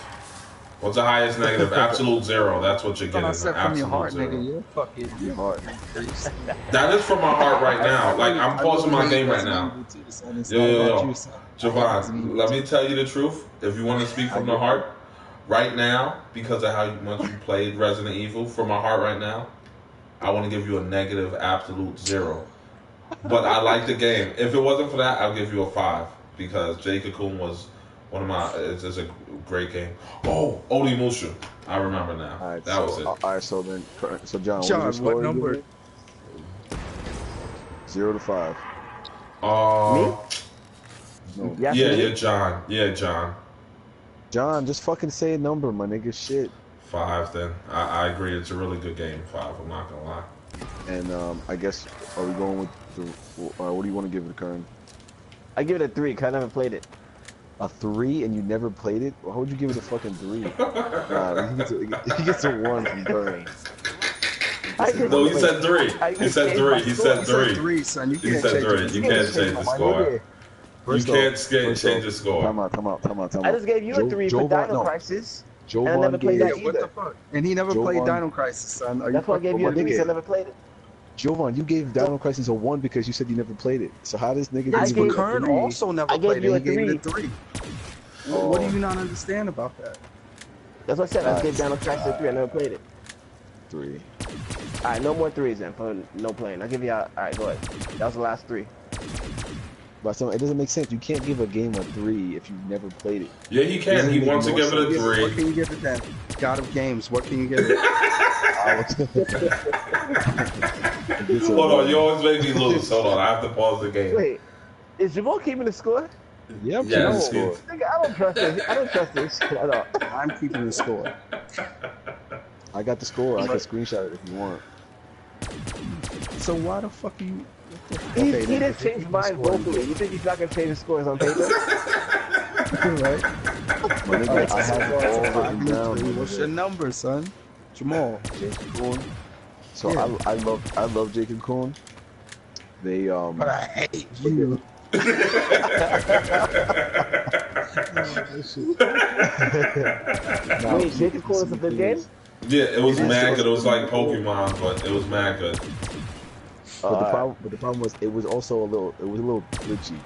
What's the highest negative? Absolute 0. That's what you're But getting. I said from your Absolute heart, 0. nigga. You're fucking. Your heart. That is from my heart right now. Like I'm pausing my game right now. Yo. Javon, let me tell you the truth. If you want to speak from the heart, right now, because of how much you played Resident Evil, from my heart right now, I want to give you a negative absolute 0. But I like the game. If it wasn't for that, I'll give you a 5 because Jade Cocoon was one of my. It's a great game. Oh, Onimusha. I remember now. All right, That was it. All right, so then, so John, John, what, is your what score number? again? 0 to 5. Me? No. Yes, Yeah, me? yeah, John. Yeah, John. John, just fucking say a number, my nigga. Shit. 5 then. I agree. It's a really good game. 5. I'm not gonna lie. And I guess are we going with the? What do you want to give it, Kern? I give it a 3 because I never played it. A 3, and you never played it? Well, how would you give it a fucking 3? Nah, he gets a 1 from Kern. No, he said 3. He said 3. He said You said 3. 3, son. You He can't said change 3. it. You can't change the score. You First can't off- change the score. Time out. I just gave you a 3 for Dino Crisis. And I never played that Yeah, what the fuck? And he never played Jovan. Dino Crisis, son. Are That's why I gave you a fucking 3 because I never played it. Jovan, you gave Dino Crisis a 1 because you said you never played it. So how does nigga Yes, I but gave- Kern three? also never I gave played you it. a He gave it a 3. 3. What do you not understand about that? That's what I said. I just Alright. gave Dino Crisis a 3. I never played it. 3. Alright, no more 3s then for no playing. I'll give you Alright, go ahead. That was the last 3. But so it doesn't make sense. You can't give a game a 3 if you've never played it. Yeah, he can. Doesn't He make wants to no give it a sense. What 3. can you give it then? God of Games. What can you give it? I was- It gets a Hold on, 1. you always make me lose. Hold on, I have to pause the game. Wait, is Jamal keeping the score? Yeah, I'm keeping the Yes, score. Nigga, I don't trust this. I don't trust this shit at all. I'm keeping the score. I got the score. I can But- screenshot it if you want. So why the fuck are you? He then, just if you changed keep the mine score, vocally. You think he's not gonna change the scores on paper? right? My nigga, Alright, I so have it all written down. my What's nigga. your number, son? Jamal. Jacob Kuhn. So Yeah. I love Jacob Kuhn. They But I hate you. now, Wait, Jacob Kuhn is a good game? Yeah, it was It is mad good. It was like supposed Pokemon, but it was mad good. But the problem was it was also a little glitchy.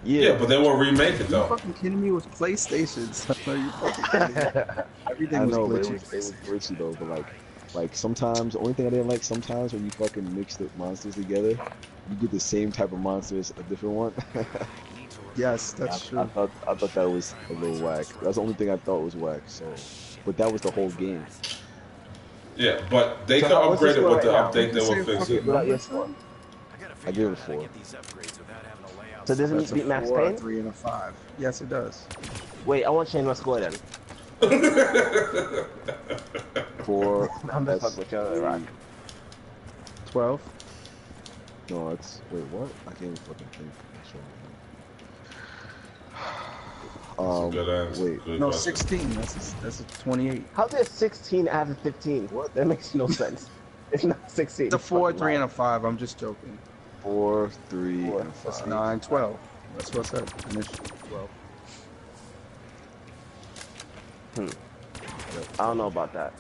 Yeah, but they will remake it You though. fucking kidding me? It was PlayStation. Son. Are you fucking kidding me? Everything I was know, but glitchy. it was glitchy though. But like sometimes, the only thing I didn't like sometimes when you fucking mix the monsters together, you get the same type of monsters, a different one. Yes, that's true. I thought that was a little whack. That's the only thing I thought was whack. So, but that was the whole game. Yeah, but they So could what's the upgrade it score with the right now? update. They Say will a fix fucking it. Without your number, score. son. I give it a 4. So doesn't That's it a beat Max 4, a Payne? 3, and a 5. Yes, it does. Wait, I want to change my score then. 4. I'm just That's fucking with you, Rock. 12. no. It's wait what? I can't even fucking think. Good answer. Wait. Good No, question. 16. That's a 28. How's there 16 out of 15? What? That makes no sense. It's not 16. It's a 4, 3, and a 5. I'm just joking. 4, 3, Four. and That's 5. 9, 12. That's what's that initially. 12. I don't know about that.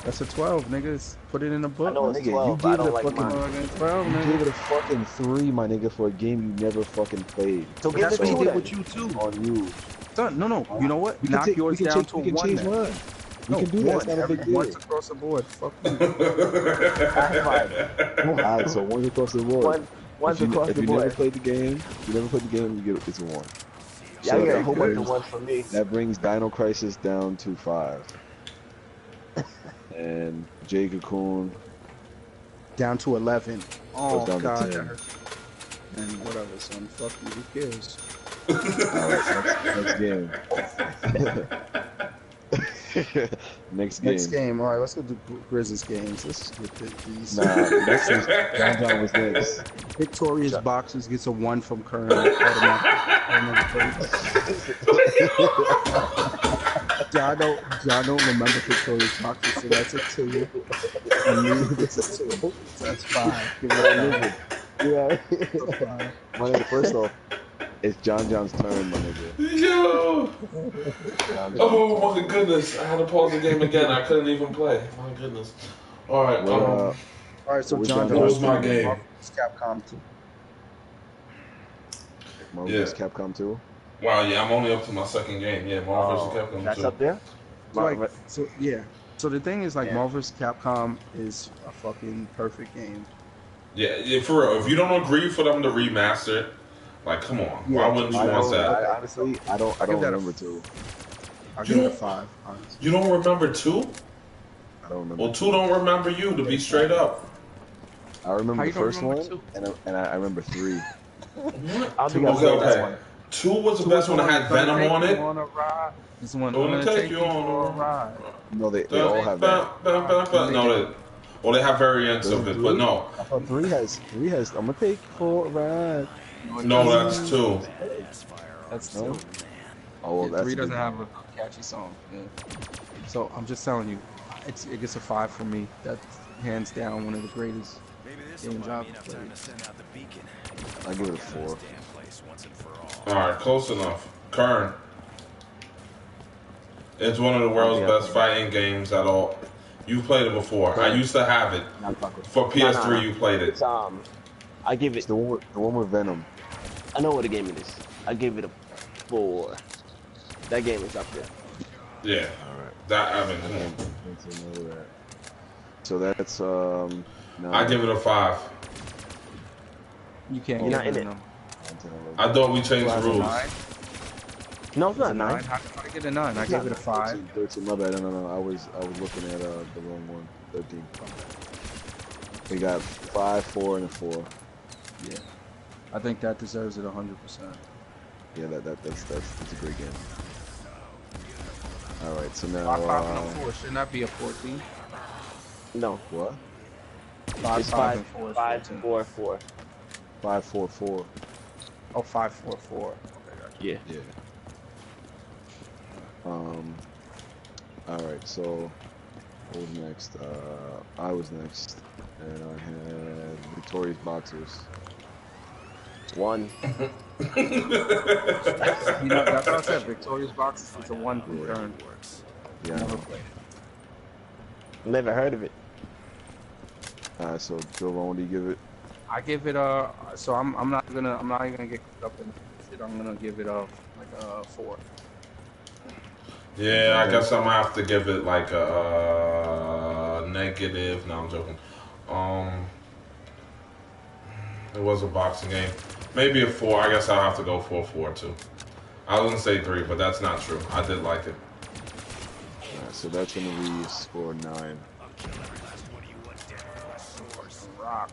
That's a 12, niggas. Put it in the book. I know it's nigga, 12, you but I gave don't it a like fucking mine. Fucking 12, You man. gave it a fucking 3, my nigga, for a game you never fucking played. So But give that's it what he two did then. with you too. On you. Son, no. You know what? We Knock yours down to we can 1 change then. mine. We No, can do that. It's one. not a big deal. Once across the board. Fuck you. High five. Alright, so one's across the board. One's across If the you never board. played the game, you get it's a 1. Yeah, I get a whole bunch of brings- ones from me. That brings Dino Crisis down to 5. And Jay Cocoon Down to 11. Oh, down to God. 10. That hurt. And whatever, son. Fuck you. Who cares? Alright, next game. Next game. Next game. All right, let's go do Grizzlies games. Let's get these. Nah, next was John was next. Victorious Boxers gets a 1 from Kern. John don't remember Victorious Boxers, so that's a 2. And me, it's a 2. So that's 5. Give it a 5. Yeah. My nigga, first off, it's John John's turn, my nigga. Yo! Oh my goodness! I had to pause the game again. I couldn't even play. My goodness. All right. All right, so What John was What was my game? Marvel's Capcom 2. Marvel Yeah. vs. Capcom 2. Wow. Yeah, I'm only up to my second game. Yeah, Marvel vs. Capcom That's 2. up there? So the thing is, like, Marvel vs. Capcom is a fucking perfect game. Yeah, for real. If you don't agree for them to remaster it, like, come on. Why wouldn't you want that? Honestly, I don't give that a remember 2. I'll give it a 5, honestly. You don't remember 2? I don't remember. Well, 2 don't remember you, to be straight up. I remember How the you don't first remember one, 2? and I remember 3. I'll be Okay. 2 was the best one that had Venom on it. This one, Gonna I'm gonna take you on for a ride. No, they all have that. No, they have variants of it, but no. I thought 3 has. I'm gonna take you for a ride. No, that's 2. That's No? 2. Oh, well, that's 3 a doesn't good- have a catchy song. Yeah. So I'm just telling you, it gets a 5 from me. That's hands down one of the greatest games I've played. I give it a 4. Alright, close enough. Kern. It's one of the world's best fighting games at all. You played it before. I used to have it. For PS3, you played it. It's, I give It's it, the one with Venom. I know what the game it is. I give it a 4. That game is up there. Yeah. Alright. That, I mean, come on. That's another. So that's I give it a 5. You can't You're get not in Venom. I thought we changed the Who has a rules. 9? No, it's It's a not 9. 9. How did I get a 9? I gave it a 5. 13, my bad. No. I was looking at the wrong one. 13. We got 5, 4, and a 4. Yeah. I think that deserves it 100%. Yeah, that's a great game. All right, so now 5, 5, and a 4. Shouldn't that be a 14? No. what? 5, It's 5, and 4 is 5, 14. 4, 4. 5, 4, 4. Oh, 5, 4, 4. Okay, gotcha. Yeah. Yeah. All right, so what was next? I was next, and I had Victorious Boxers. 1. That's what I said. Victorious Boxes is a 1 from Kern. Yeah. Never played. Never heard of it. So Joe, what do you give it? I give it a. So I'm not even gonna get caught up in it. I'm gonna give it a 4. Yeah, I guess I'm gonna have to give it like a negative. No, I'm joking. It was a boxing game. Maybe a 4. I guess I'll have to go for a 4 too. I was gonna say 3, but that's not true. I did like it. All right, so that's gonna be score 9. Rock.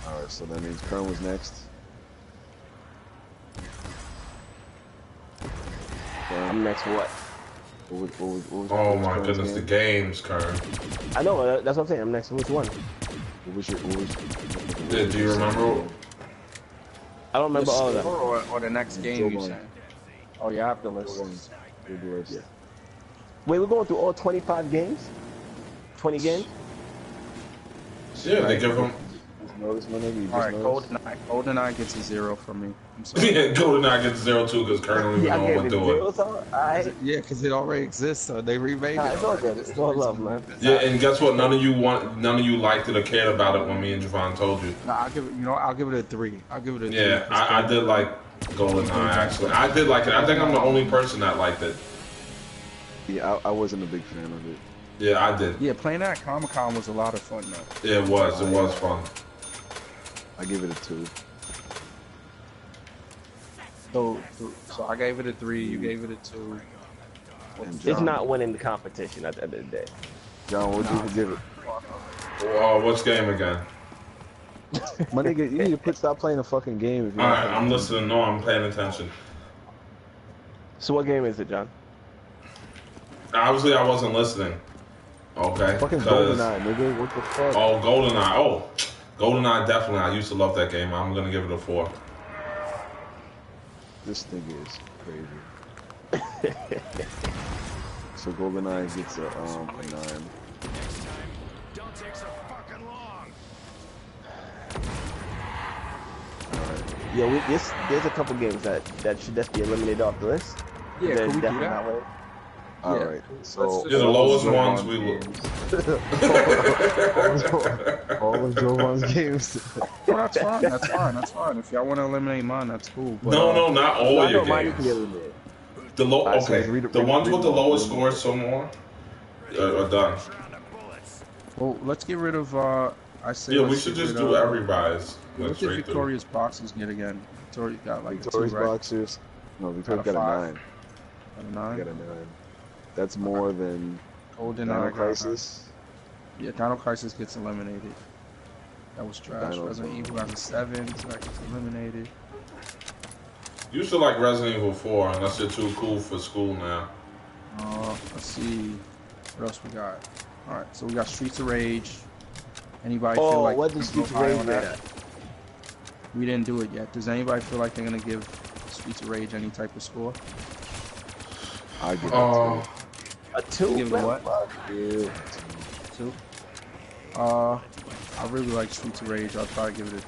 All right, so that means Kern was next. I'm next for what? What was Oh my Kern's goodness, the game? games, Kern. I know, that's what I'm saying. I'm next for which one? What was your? Do you remember? I don't remember all of them. Or the next game you saying? Oh, you have the list. Yeah. Wait, we're going through all 25 games? 20 games? Yeah, they give them. Notice my nigga. All right, GoldenEye gets a 0 from me. I'm sorry. Yeah, GoldenEye gets 0-2 because Kern don't even Yeah, I know gave what it to do 0, it. so alright. Yeah, because it already exists, so they remade it. It's all good. It's all love, man. Yeah, and guess what? None of you liked it or cared about it when me and Javon told you. No, I'll give it a 3. I'll give it a 3. Yeah, I did like GoldenEye actually. I did like it. I think I'm the only person that liked it. Yeah, I wasn't a big fan of it. Yeah, I did. Yeah, playing that at Comic-Con was a lot of fun, though. Yeah, it was. It was fun. I give it a 2. So I gave it a 3. You gave it a 2. And It's not winning the competition at the end of the day. John, what would you give it? Oh, which game again? My nigga, you need to stop playing a fucking game. If you're All not right, paying I'm attention. listening. No, I'm paying attention. So what game is it, John? Obviously, I wasn't listening. Okay. Fucking 'cause- GoldenEye, nigga. What the fuck? Oh, GoldenEye. Oh, GoldenEye, definitely. I used to love that game. I'm going to give it a 4. This nigga is crazy. So GoldenEye gets a 9. Don't take so fucking long. Yeah, there's a couple games that should just be eliminated off the list. Yeah, They're can we do definitely that? not winning. All Yeah. right. Let's So just- Yeah, the lowest Joe ones Bond we will. all of Joe Bon's games. Oh, that's fine. That's fine. That's fine. If y'all want to eliminate mine, that's cool. But, No, not all I your know mine can be games. eliminated. The low. Alright, so Okay, read- the read- ones read with the them all. lowest scores, so more, are done. Round of bullets. Well, let's get rid of. I say. Yeah, let's we should get just rid do of- everybody's. What Like, did straight through. Victorious Boxes get again? Victoria got like a 2, Victorious right? Boxers. No, Victorious Got a got a 5. 9. Got a Got 9. a 9. That's more than Golden Dino Eye. Crisis. Yeah, Dino Crisis gets eliminated. That was trash. Dino Resident Crisis. Evil has a 7, so that gets eliminated. You should like Resident Evil 4, unless you're too cool for school now. Let's see. What else we got? All right, so we got Streets of Rage. Anybody feel Oh, like what we does can go Streets of high Rage on rate that? at? We didn't do it yet. Does anybody feel like they're gonna give Streets of Rage any type of score? I give it Oh, A 2? Give it a what? Fuck. 2. 2. I really like Streets of Rage. I'll probably give it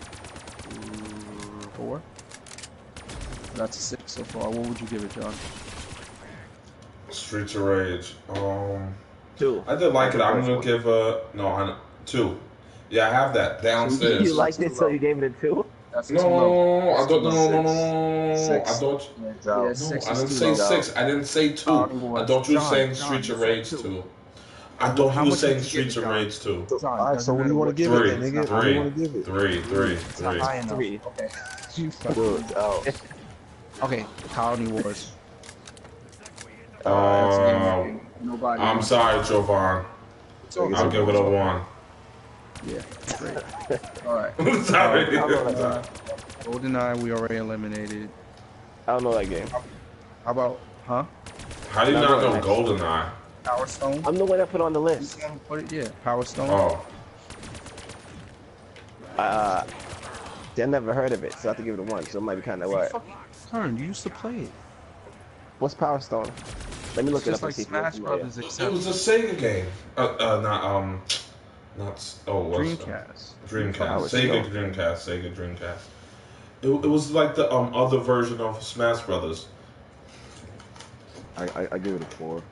a 4. That's a 6 so far. What would you give it, John? Streets of Rage. 2. I did like it. I'm gonna give a 2. Yeah, I have that downstairs. You liked it, so you gave it a 2? That's too low. No, I That's don't. too No, low. no. I Six. thought. It's out. Yeah, No, 6 I is didn't too say low. 6. I didn't say 2. I thought you were John, saying John, Streets you of said Rage 2. 2. I Well, thought how he was much would saying you give Streets it, of John? Rage 2. So, John, all right, so doesn't what do matter you want to what give you it Three, then, it's nigga? not What do high. you three, want to give it? three. It's not high enough. 3. Okay. You Dude, fucking. oh. Okay, Colony Wars. That's a game Uh, that nobody I'm wants. sorry, Jovan. It's I all guess I'll good. give it It's a all good. 1. Yeah, great. All right. I'm sorry. I don't know that game. GoldenEye, we already eliminated. I don't know that game. How about, huh? How do you No, not no, know no. GoldenEye? Power Stone? I'm the one that put on the You list. want to put it? Yeah, Power Stone. Oh, See, I never heard of it, so I have to give it a 1. So it might be kind of You what? fucking turn. You used to play it. What's Power Stone? Let me It's look it just up and like see if Smash it's familiar. Brothers, it except was a Sega game. Not. Oh, what's Dreamcast. Dreamcast? Power Sega Stone. Dreamcast. Sega Dreamcast. It was like the other version of Smash Brothers. I give it a 4.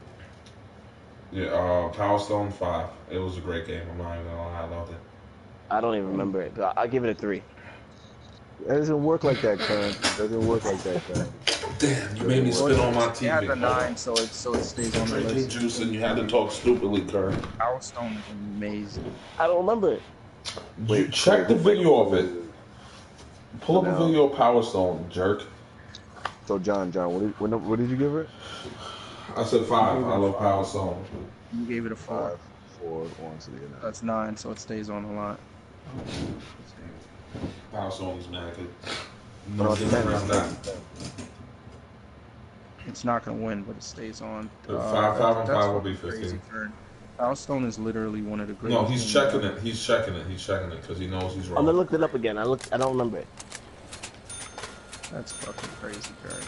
Yeah, Power Stone 5. It was a great game. I'm not even gonna lie, I loved it. I don't even remember it, but I'll give it a 3. It doesn't work like that, Kern. It doesn't work like that, Kern. Damn, you made me spit on my It has TV. a 9, so it stays on the Drinking list. juice and you had to talk stupidly, Kurt. Power Stone is amazing. I don't remember it. You check the video of it. Pull up a Now- video of Power Stone, jerk. So John, what did you give it? I said 5. I love Power Stone. You gave it a 4. 5, 4, 1, so yeah. That's 9, so it stays on the line. Power Stone is mad good. No, No it's different 10, than that. It's not gonna win, but it stays on. 5 and 5 will be fucking 15. Kurt. Power Stone is literally one of the greatest. No, he's games checking ever. it. He's checking it because he knows he's I'm gonna wrong. look it up again. I don't remember it. That's fucking crazy, Kurt.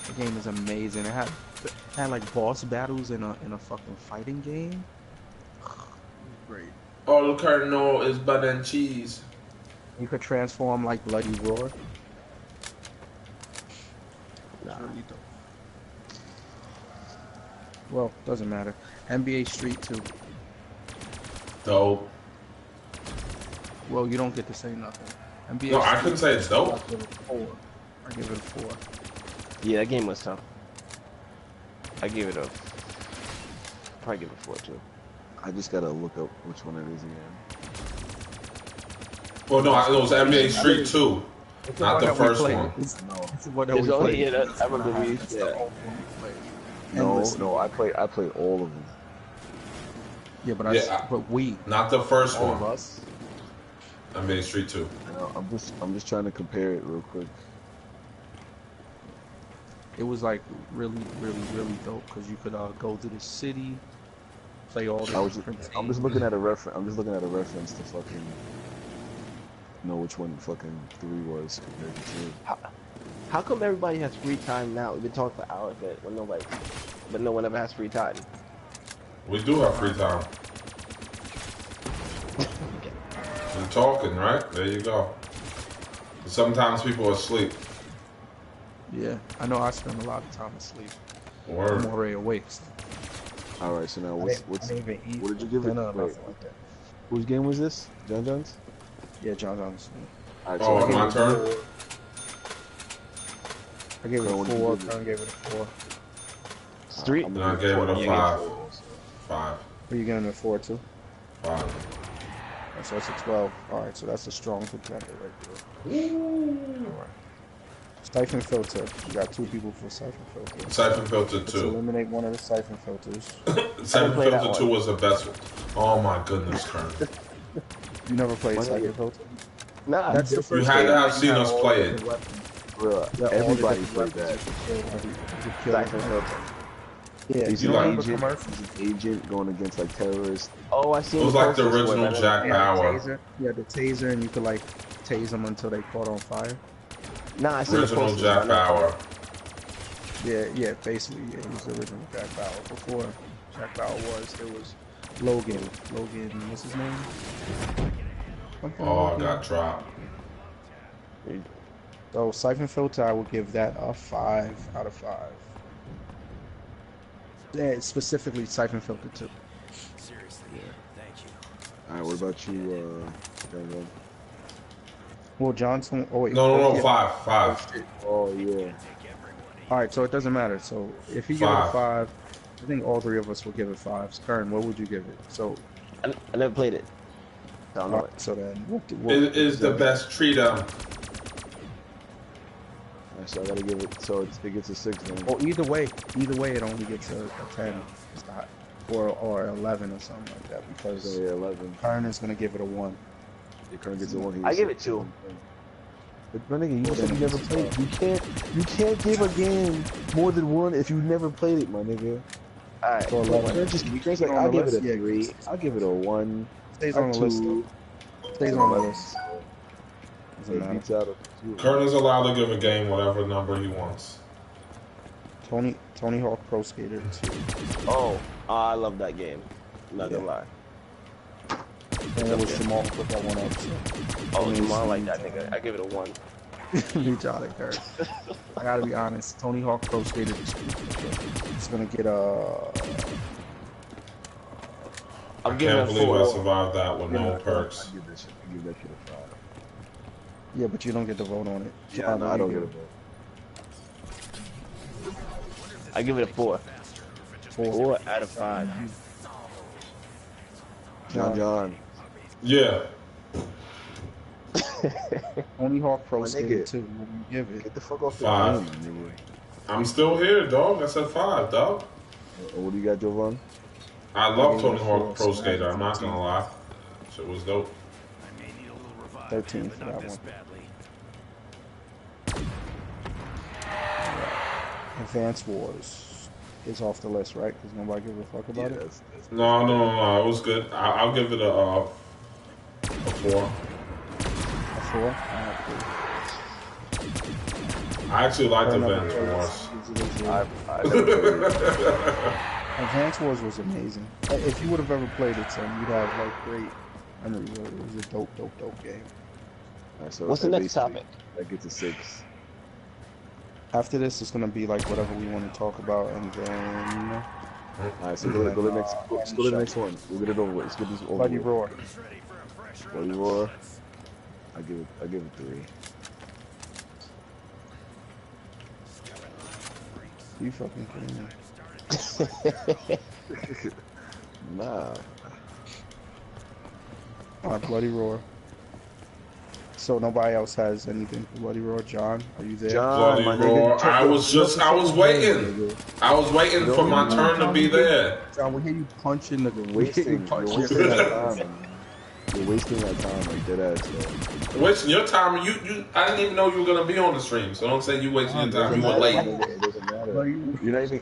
The game is amazing. It had like boss battles in a fucking fighting game. Great. All Kurt know is butter and cheese. You could transform like Bloody Roar. Nah. Really dope. Well, doesn't matter. NBA Street 2. Dope. Well, you don't get to say nothing. NBA No, I Street couldn't say it's dope. I give it a 4. I give it a 4. Yeah, that game was tough. I give it a. Probably give it a 4 too. I just gotta look up which one it is again. Well, no, it was NBA Street 2, It's not the one that we first played. one. It's the one that It's we only- played. yeah, that- It's I remember not- we- it's the yeah. old one we played. No, Endlessly. no, I played all of them. Yeah, but Yeah, but we, Not the first all of one. us. NBA Street 2. I'm just trying to compare it real quick. It was like really, really, really dope because you could go to the city, play all the different I'm just teams. looking at a reference. I'm just looking at a reference to fucking know which one fucking 3 was compared to 2. How come everybody has free time now? We've been talking for hours, but no one ever has free time. We do have free time. We're talking, right? There you go. Sometimes people are asleep. Yeah, I know. I spend a lot of time asleep. I'm Word. already awake. All right, so now I didn't even eat what did you give it? dinner or Wait. nothing like that. whose game was this? John John's? Yeah, John Johnson. All right, Oh, I it's gave my it- turn? I gave it Kurt, a what did you 4. give it? Kurt gave it a 4. Street? I'm And I gonna gave it a give 5. 5. Are you giving it a 4 too? 5. So it's a 12. All right, so that's a strong contender right there. All right. Siphon filter. You got 2 people for siphon filter. Siphon Filter Let's 2. eliminate one of the siphon filters. Siphon play that Filter 2 one. was the best one. Oh my goodness, Kurt. You never played Why siphon not? filter? Nah. That's the You first had game to have that you seen had us all play the it. different weapons. Bro, Yeah, all the everybody different played that. weapons you could kill Siphon everything. filter. Yeah, He's you an don't remember agent. commercials? He's an agent going against like terrorists. Oh, I seen It was like the posters for it, original but I don't- Jack Yeah, Bauer. the taser. Yeah, the taser, and you could like tase them until they caught on fire. Nah, I seen the Original posters. Jack but I don't- Bauer. Yeah, basically, yeah, he was the original Jack Bauer. Before Jack Bauer there was Logan. What's his name? Something Oh, I Logan. got dropped. So siphon filter, I would give that a 5 out of 5. Yeah, specifically siphon filter 2. Seriously, thank you. All right, what about you, John John? Well, Johnson. Oh wait. No, yeah. 5. Oh, 5. shit. Oh yeah. Take everybody. All right, so it doesn't matter. So if he gives it a 5, I think all three of us will give it fives. Kern, what would you give it? So, I never played it. So I don't know it. so then we'll, It is the best treat Alright, so I gotta give it. So it gets a 6 then. Well, either way, it only gets a 10. It's not, or 11 or something like that, So because yeah, 11. Kern is gonna give it a 1. Your current gets a 1. I give it 2. But my nigga, you Well, said then you never it's played it. You can't give a game more than 1 if you never played it, my nigga. Alright. So So 11. Kern's like, on I'll the give it list? a Yeah, 3. I'll give it a 1. Stays A on the list, 2. though. Stays on the list. Doesn't It matter. beats out a 2. Kern is allowed to give a game whatever number he wants. Tony Hawk Pro Skater 2. Oh, I love that game. I'm not gonna Yeah. lie. And it was Jamal who put that one up, so. Oh, Jamal like that nigga. I give it a 1. Me, Johnny Kern. I gotta be honest. Tony Hawk Pro Skater 2. It's gonna get a. I I'm giving can't it a believe I 4. survived that with no I perks. give that shit a 5. Yeah, but you don't get to vote on it. Yeah, no, I don't get a vote. I give it a 4. 4 out of 5. John. Yeah. Tony Hawk Pro My Skater nigga. 2. What do you give it? Get the fuck off the 5. game, my nigga. I'm still here, dog. I said 5, dog. What do you got, Jovan? I love I Tony gave it a Hawk 4, Pro so Skater. I I'm not give it gonna lie. Shit was dope. I may need a little revive, 13 but for not that this one. badly. Advance Wars is off the list, right? Because nobody gives a fuck about it. That's No. It was good. I'll give it a 4. A 4? Alright, cool. I actually liked Fair Advance enough. Wars. I never played it. Advance Wars was amazing. If you would have ever played it, son, you'd have like great memories of it. It was a dope game. Alright, so What's the that next basically- topic? That gets a 6. After this, it's gonna be like whatever we want to talk about, and then Alright, so go to the next. Let's go to the next one. We'll get it over with. Let's get this over Bloody with. Roar. Bloody Roar. I give it 3. You fucking kidding me? Nah. Bloody Roar. So nobody else has anything for Bloody Roar. John, are you there? Bloody my Roar. nigga, I was waiting. I was waiting for my turn to be there. John, we hear you punching the. You're wasting that time. You're wasting that time like dead ass, though. Wasting your time. You. I didn't even know you were gonna be on the stream. So don't say you wasting your time. You were late. It doesn't matter. You're not even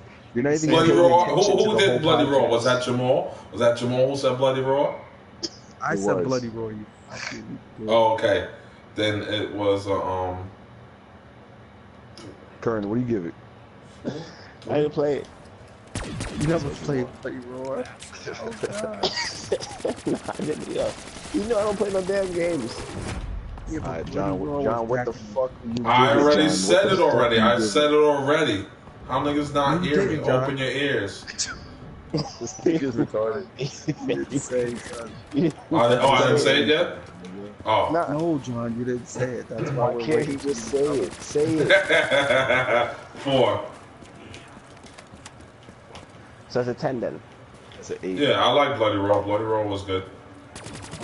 Bloody paying Roar. attention to Who the did whole Bloody Roar? podcast. Was that Jamal? Was that Jamal who said Bloody Roar? I It said was. Bloody Roar. You fucking. Oh, okay. Then it was Kern, what do you give it? I didn't play it. You never played Bloody Roar. Oh god. Nah, I didn't. Yo. You know I don't play no damn games. Yeah, but Alright, Bloody John, Roar John, was what the back in- fuck are you I giving, already John? said What the it fuck already. are you I giving? said it already. How niggas not You hear did me? it, John. Open your ears. This nigga's retarded. You didn't say it, son. I didn't say it yet? Oh. Nah. No, John, you didn't say it. That's why Why we're can't waiting. he just say it? Say it. 4. So it's a 10 then. That's an 8. Yeah, I like Bloody Roar. Bloody Roar was good.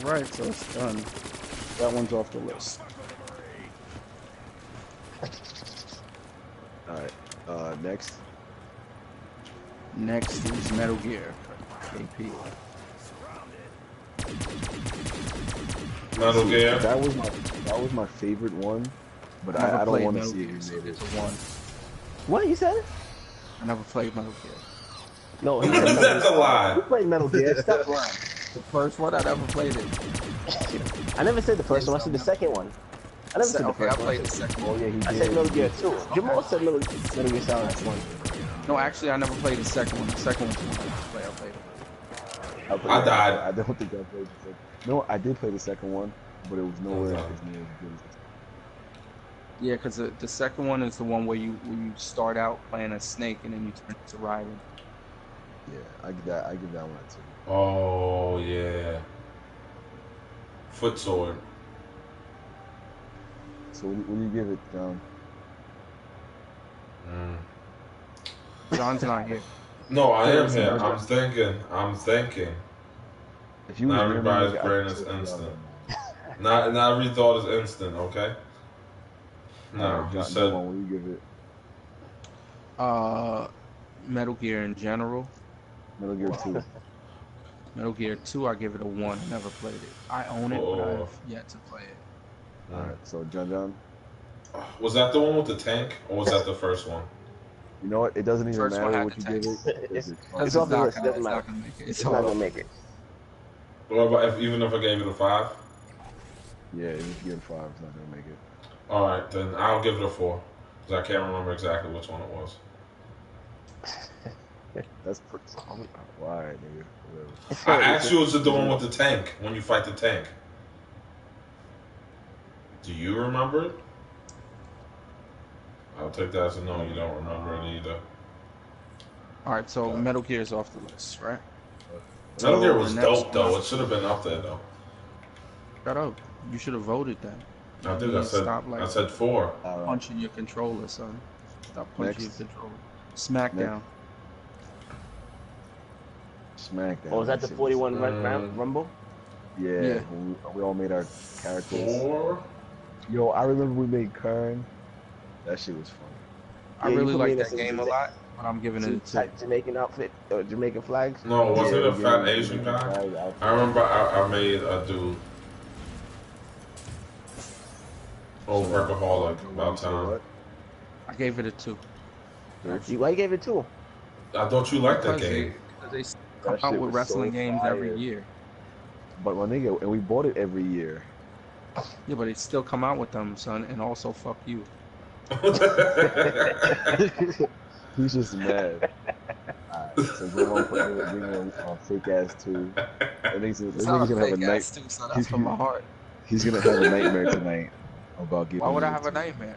All right, so it's done. That one's off the list. Alright, next. Next is Metal Gear. AP. Metal Gear. That was my favorite one, but Never I don't played want to Metal see Gear, it so remade. it's a 1. What you said? I never played Metal Gear. No, he said That's a lie. You played Metal Gear. Stop lying. The first one, I never played it. I never said the first one. I said the second one. I never said the Okay, I first one. played the second Oh one. yeah, he did. I said Metal Gear 2. Jamal said Metal Gear Solid 1. No, actually, I never played the second one. The second one's the one I played it. I died. I don't think I played the second. No, I did play the second one, but it was nowhere as near as good as Yeah, because the second one is the one where you start out playing a snake and then you turn to Raiden. yeah. I give that one a 2. Oh, yeah. Foot sword. So what do you give it, John? Mm. John's not here. No, I am Listen, here. brother, I'm thinking. if you was Not random, everybody's nigga, I brain could is take you out instant. right now. Not every thought is instant, okay? All No, right, you John, said what do you give it? Uh, Metal Gear in general. Metal Gear 2. Metal Gear 2, I give it a 1. I never played it. I own it, but I four. have yet to play it. All right, so John, Was that the one with the tank, or was that the first one? you know what? It doesn't even First one matter had what the you tank. give it because it's it's it's Because fucking. off the list. It doesn't it's matter. not gonna make it. It's not gonna make it. What about even if I gave it a 5? Yeah, even if you give it 5, it's not gonna make it. All right, then I'll give it a 4 because I can't remember exactly which one it was. That's pretty. Why, nigga? Whatever. I asked you, is it the one with the tank when you fight the tank? Do you remember it? I'll take that as a no. You don't remember it either. All right, so Metal Gear is off the list, right? Metal Gear So was the next dope though. one- It should have been up there though. Shut up. You should have voted then. I did. You I need to said. stop I said 4. All right. punching your controller, son. Stop punching Next. your controller. Smackdown. Smackdown. Oh, was that the shit 41 Mm. Rumble? Yeah, Yeah. when we all made our characters. 4. Yo, I remember we made Kern. That shit was funny. I Yeah, you really put me like in that some game a lot, but I'm giving it a 2. Type Jamaican outfit or Jamaican flags. No, wasn't Yeah, it a we fat gave Asian him guy? flag outfit. I remember I made a dude. Oh, workaholic. About time. What? I gave it a 2. Why you gave it 2? I thought you liked that Because game. they come That out shit with was wrestling so games every fire. year. But my nigga, and we bought it every year. Yeah, but they still come out with them, son, and also fuck you. He's just mad. Alright, so Joe bring a fake ass 2. That It's nigga's not a gonna have a fake night. ass 2, son. That's from my heart. He's gonna have a nightmare tonight about giving Why would you I have a 2. nightmare?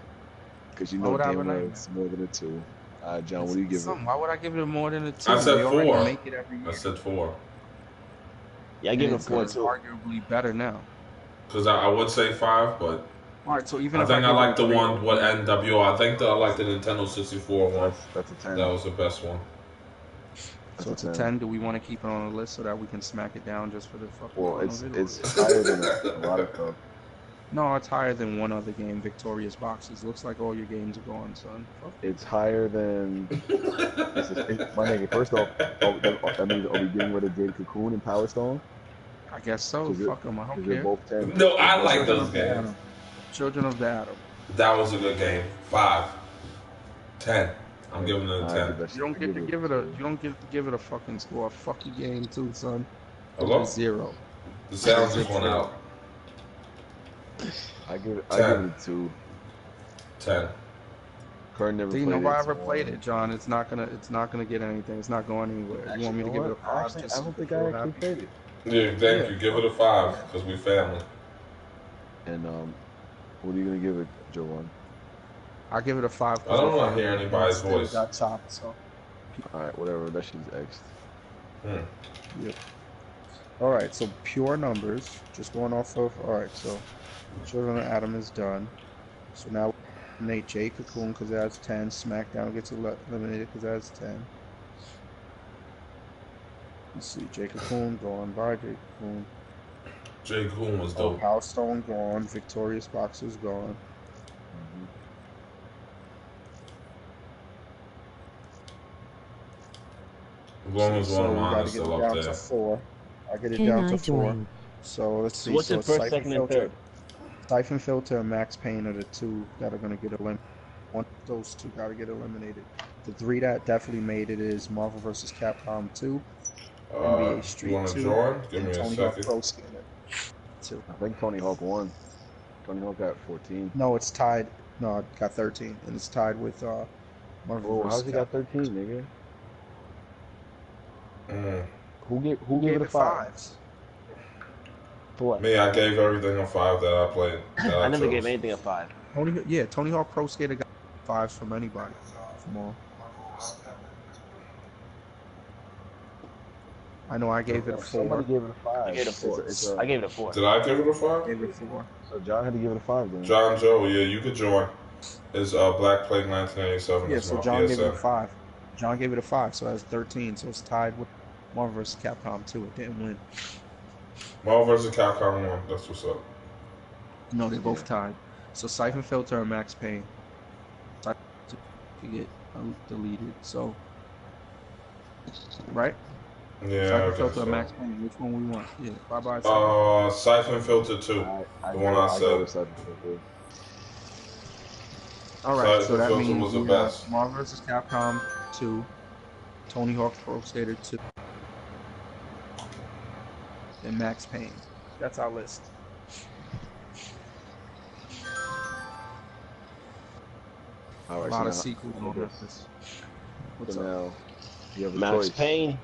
Because you Why know would I have damn a well nightmare? it's more than a 2. John, what do you give it? Son, why would I give it more than a 2? I said We already 4. make it every year. I said 4. Yeah, I give it And 4 it's too. arguably better now. Because I would say 5, but All right, so even I if think I give it like a the 3, one with NWO. I think that I like the Nintendo 64 one. That's a 10. That was the best one. so it's a 10. Do we want to keep it on the list so that we can smack it down just for the fucking Well, fun it's of it? it's higher than a lot of stuff. No, it's higher than one other game, Victorious Boxes. Looks like all your games are gone, son. Fuck. It's higher than. My nigga, first off, that means are we getting rid of Jade Cocoon and Power Stone? I guess so. Because Fuck them. I don't they're care. both 10. No, I like Children those of the games. Atom. Children of the Atom. That was a good game. 5. 10. I'm giving it a 10. You don't get to give it a. You don't get to give it a fucking score. Fuck your game too, son. Hello? 0. The sound just went out. I give it a 2. 10. Kern never See, played nobody it. ever played it, John. It's not gonna get anything. It's not going anywhere. You want me to give it a 5? Actually, Just I don't think so I you're actually happy? played it. Yeah, thank you. Give it a 5 because we family. And what are you gonna give it, Joe? I'll give it a 5. I don't want to hear anybody's Still voice. got chopped, so. All right, whatever. That shit's X. Yep. All right, so pure numbers. Just going off of. All right, so Children of Adam is done. So now Nate J Cocoon because it has 10. SmackDown gets eliminated because it has 10. Let's see, J Cocoon gone by J Cocoon. Jay Coon was Oh, dope. Power Stone gone. Victorious Boxers gone. As long as one So of we mine got is to get still it up down to there. 4. I get it Can down I to 4. join? So let's see. So what's so the it's first, Siphon second, and Filter, third? Siphon Filter, and Max Payne are the 2 that are gonna get eliminated. One of those 2 gotta get eliminated. The 3 that definitely made it is Marvel vs. Capcom 2, NBA You Street want to 2, join? Give me and a Tony Hawk second. Pro Skater 2. I think Tony Hawk won. Tony Hawk got 14. No, it's tied. No, it got 13, and it's tied with Marvel Oh, vs. how's he got Capcom. 13, nigga? Who Who gave gave it a it 5? 5s? For what? Me, I gave everything a 5 that I played. That I never chose. gave anything a 5. Tony Hawk Pro Skater got 5s from anybody. From all. I know I gave it a 4. Somebody gave it a 5. I gave it a 4. I gave it a 4. Did I give it a 5? Gave it a 4. So John had to give it a 5 then. John Joe, yeah, you could join. It's Black Plague 1987. Yeah, It's so my John gave it a PSN. 5. John gave it a 5, so that's 13. So it's tied with Marvel vs. Capcom 2. It didn't win. Marvel vs. Capcom 1. That's what's up. No, they both Yeah. tied. So Siphon Filter and Max Payne. Siphon Filter could get deleted. So, right? Yeah, Siphon I guess Filter and so. Max Payne. Which one we want? Yeah. Bye bye. Siphon. Siphon Filter 2. The one I I go said. with Cyber Filter. All right. So Siphon that Filter means was the we have best. Marvel vs. Capcom 2, Tony Hawk's Pro Skater 2, and Max Payne. That's our list. All A right, so lot of now, sequels on that so list. What's up? now you have a Max choice. Payne.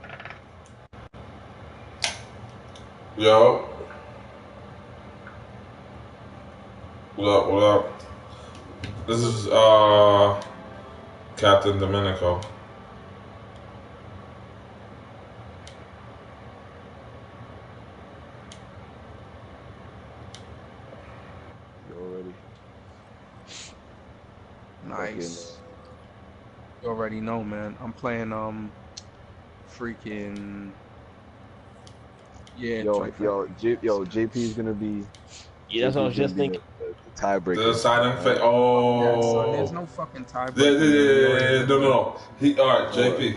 Yo. What up? What up? This is Captain Domenico. You already Nice. You already know, man. I'm playing freaking yeah. JP's gonna be Yeah, that's what I was just thinking. the tiebreaker. The silent right? fate. That, son. Oh. There's no fucking Yeah, tiebreaker, man. We already know no. that. All right, Alright. JP.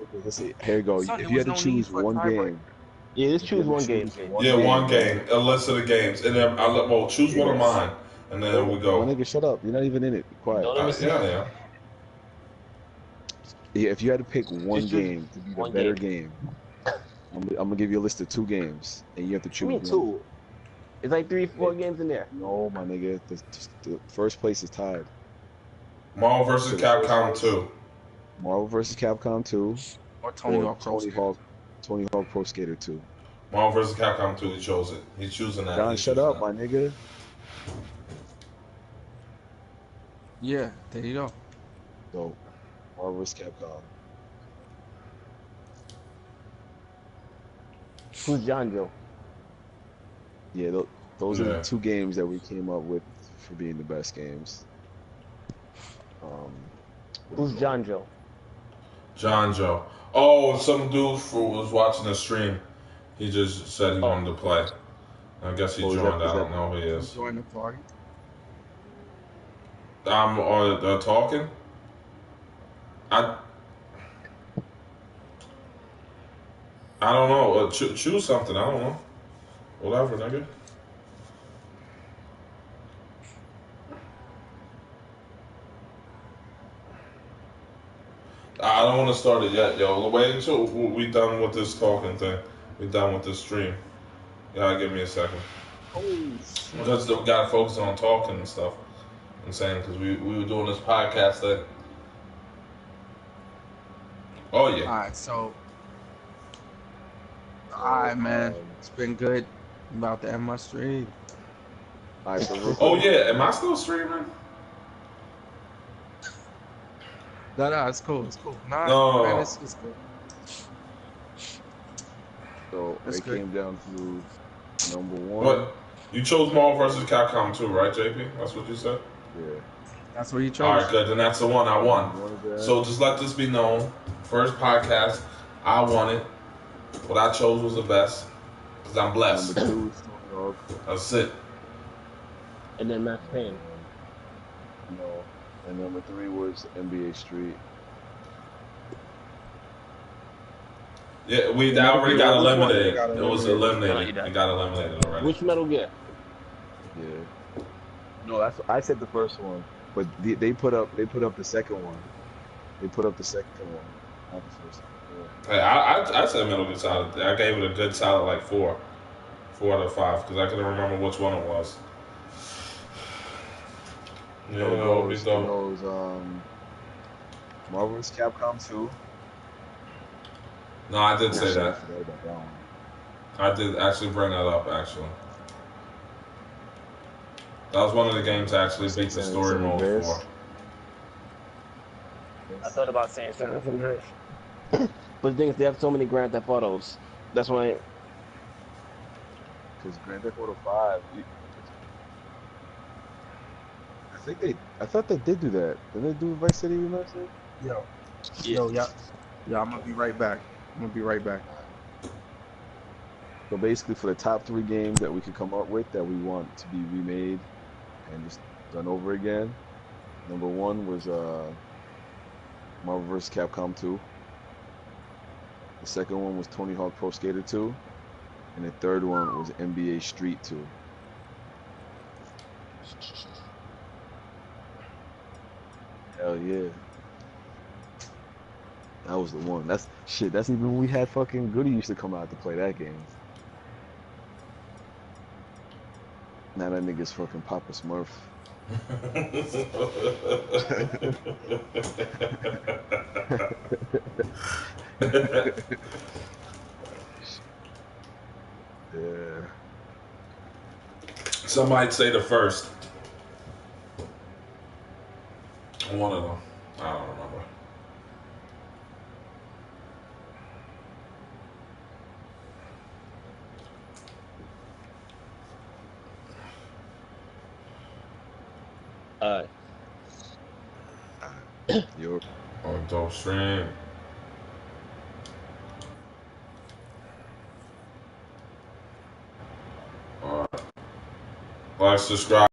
Okay, let's see. Here you go. Son, If there you was had to no need choose for a one tiebreaker. game, Yeah, let's if you choose had to one game. choose one Yeah, one game, game. A list of the games, and then well, choose one of Yes. mine, and then Hold we up. My go. nigga, shut up. You're not even in it. Be quiet. Don't let me see. Yeah. Yeah, if you had to pick one Just choose game to be the one better game. game, I'm gonna give you a list of 2 games, and you have to I mean, choose one. two. It's like 3, 4 games in there. No, my nigga. The first place is tied. Marvel vs. So the first Capcom place, 2. Marvel vs. Capcom 2 Or Tony or Hawk Pro Skater. Tony Hawk Pro Skater 2. Marvel vs. Capcom 2. He chose it. He's choosing that. John, He's shut choosing up, that. my nigga. Yeah, there you go. So, Marvel vs. Capcom. Who's John Joe? Yeah, those are the Yeah. 2 games that we came up with for being the best games. Who's John Joe? John Joe. Oh, some dude was watching the stream. He just said he Oh, wanted to play. I guess he Oh, joined. I don't know who he You is. join the party. Talking. I I don't know. Choose something. I don't know. Whatever, nigga. I don't want to start it yet, yo. Wait until we done with this talking thing. We done with this stream. You gotta give me a second. Oh shit. Because we gotta focus on talking and stuff. I'm saying because we were doing this podcast thing. Oh yeah. Alright, so alright, man. It's been good. I'm about to end my stream. All right, so real Oh quick. yeah. Am I still streaming? No, it's cool. It's cool. Nah, No. man, it's good. So That's it good. came down to number 1. What? You chose Marvel vs. Capcom 2, right, JP? That's what you said? Yeah. That's what you chose. Alright, good. Then that's the one I won. One of that. So just let this be known. First podcast, I won it. What I chose was the best. Because I'm blessed. Number 2 is Tony Hawk. That's it. and then Max Payne. No. And number 3 was NBA Street. Yeah, that already got Which one? eliminated. It got It was eliminated. eliminated. It got eliminated already. Which Metal Gear? Yeah. No, that's I said the first one, but they put up the second one. They put up the second one, not the first one. Hey, I said Metal Gear Solid. I gave it a good solid like 4 out of 5 because I couldn't remember which one it was. Yeah, So it'll be it dope. goes Marvel vs. Capcom 2. No, I did say Shit, I that. forgot about that one. I did actually bring that up. Actually, that was one of the games I actually beat the story mode for. I thought about saying San Andreas. But the thing is, they have so many Grand Theft Autos. That's why. Because Grand Theft Auto 5, I thought they did do that. Didn't they do Vice City Remastered? Yo, Yeah. Yo, yeah, yeah. I'm gonna be right back. I'm gonna be right back. So basically, for the top three games that we could come up with that we want to be remade and just done over again, number one was Marvel vs. Capcom 2. The second one was Tony Hawk Pro Skater 2, and the third one was NBA Street 2. Hell yeah, that was the one. That's shit. That's even when we had fucking Goody used to come out to play that game. Now that nigga's fucking Papa Smurf. Yeah. Some might say the first. One of them. I don't remember. Uh, Yo. Oh, dope stream. All right. Like, subscribe.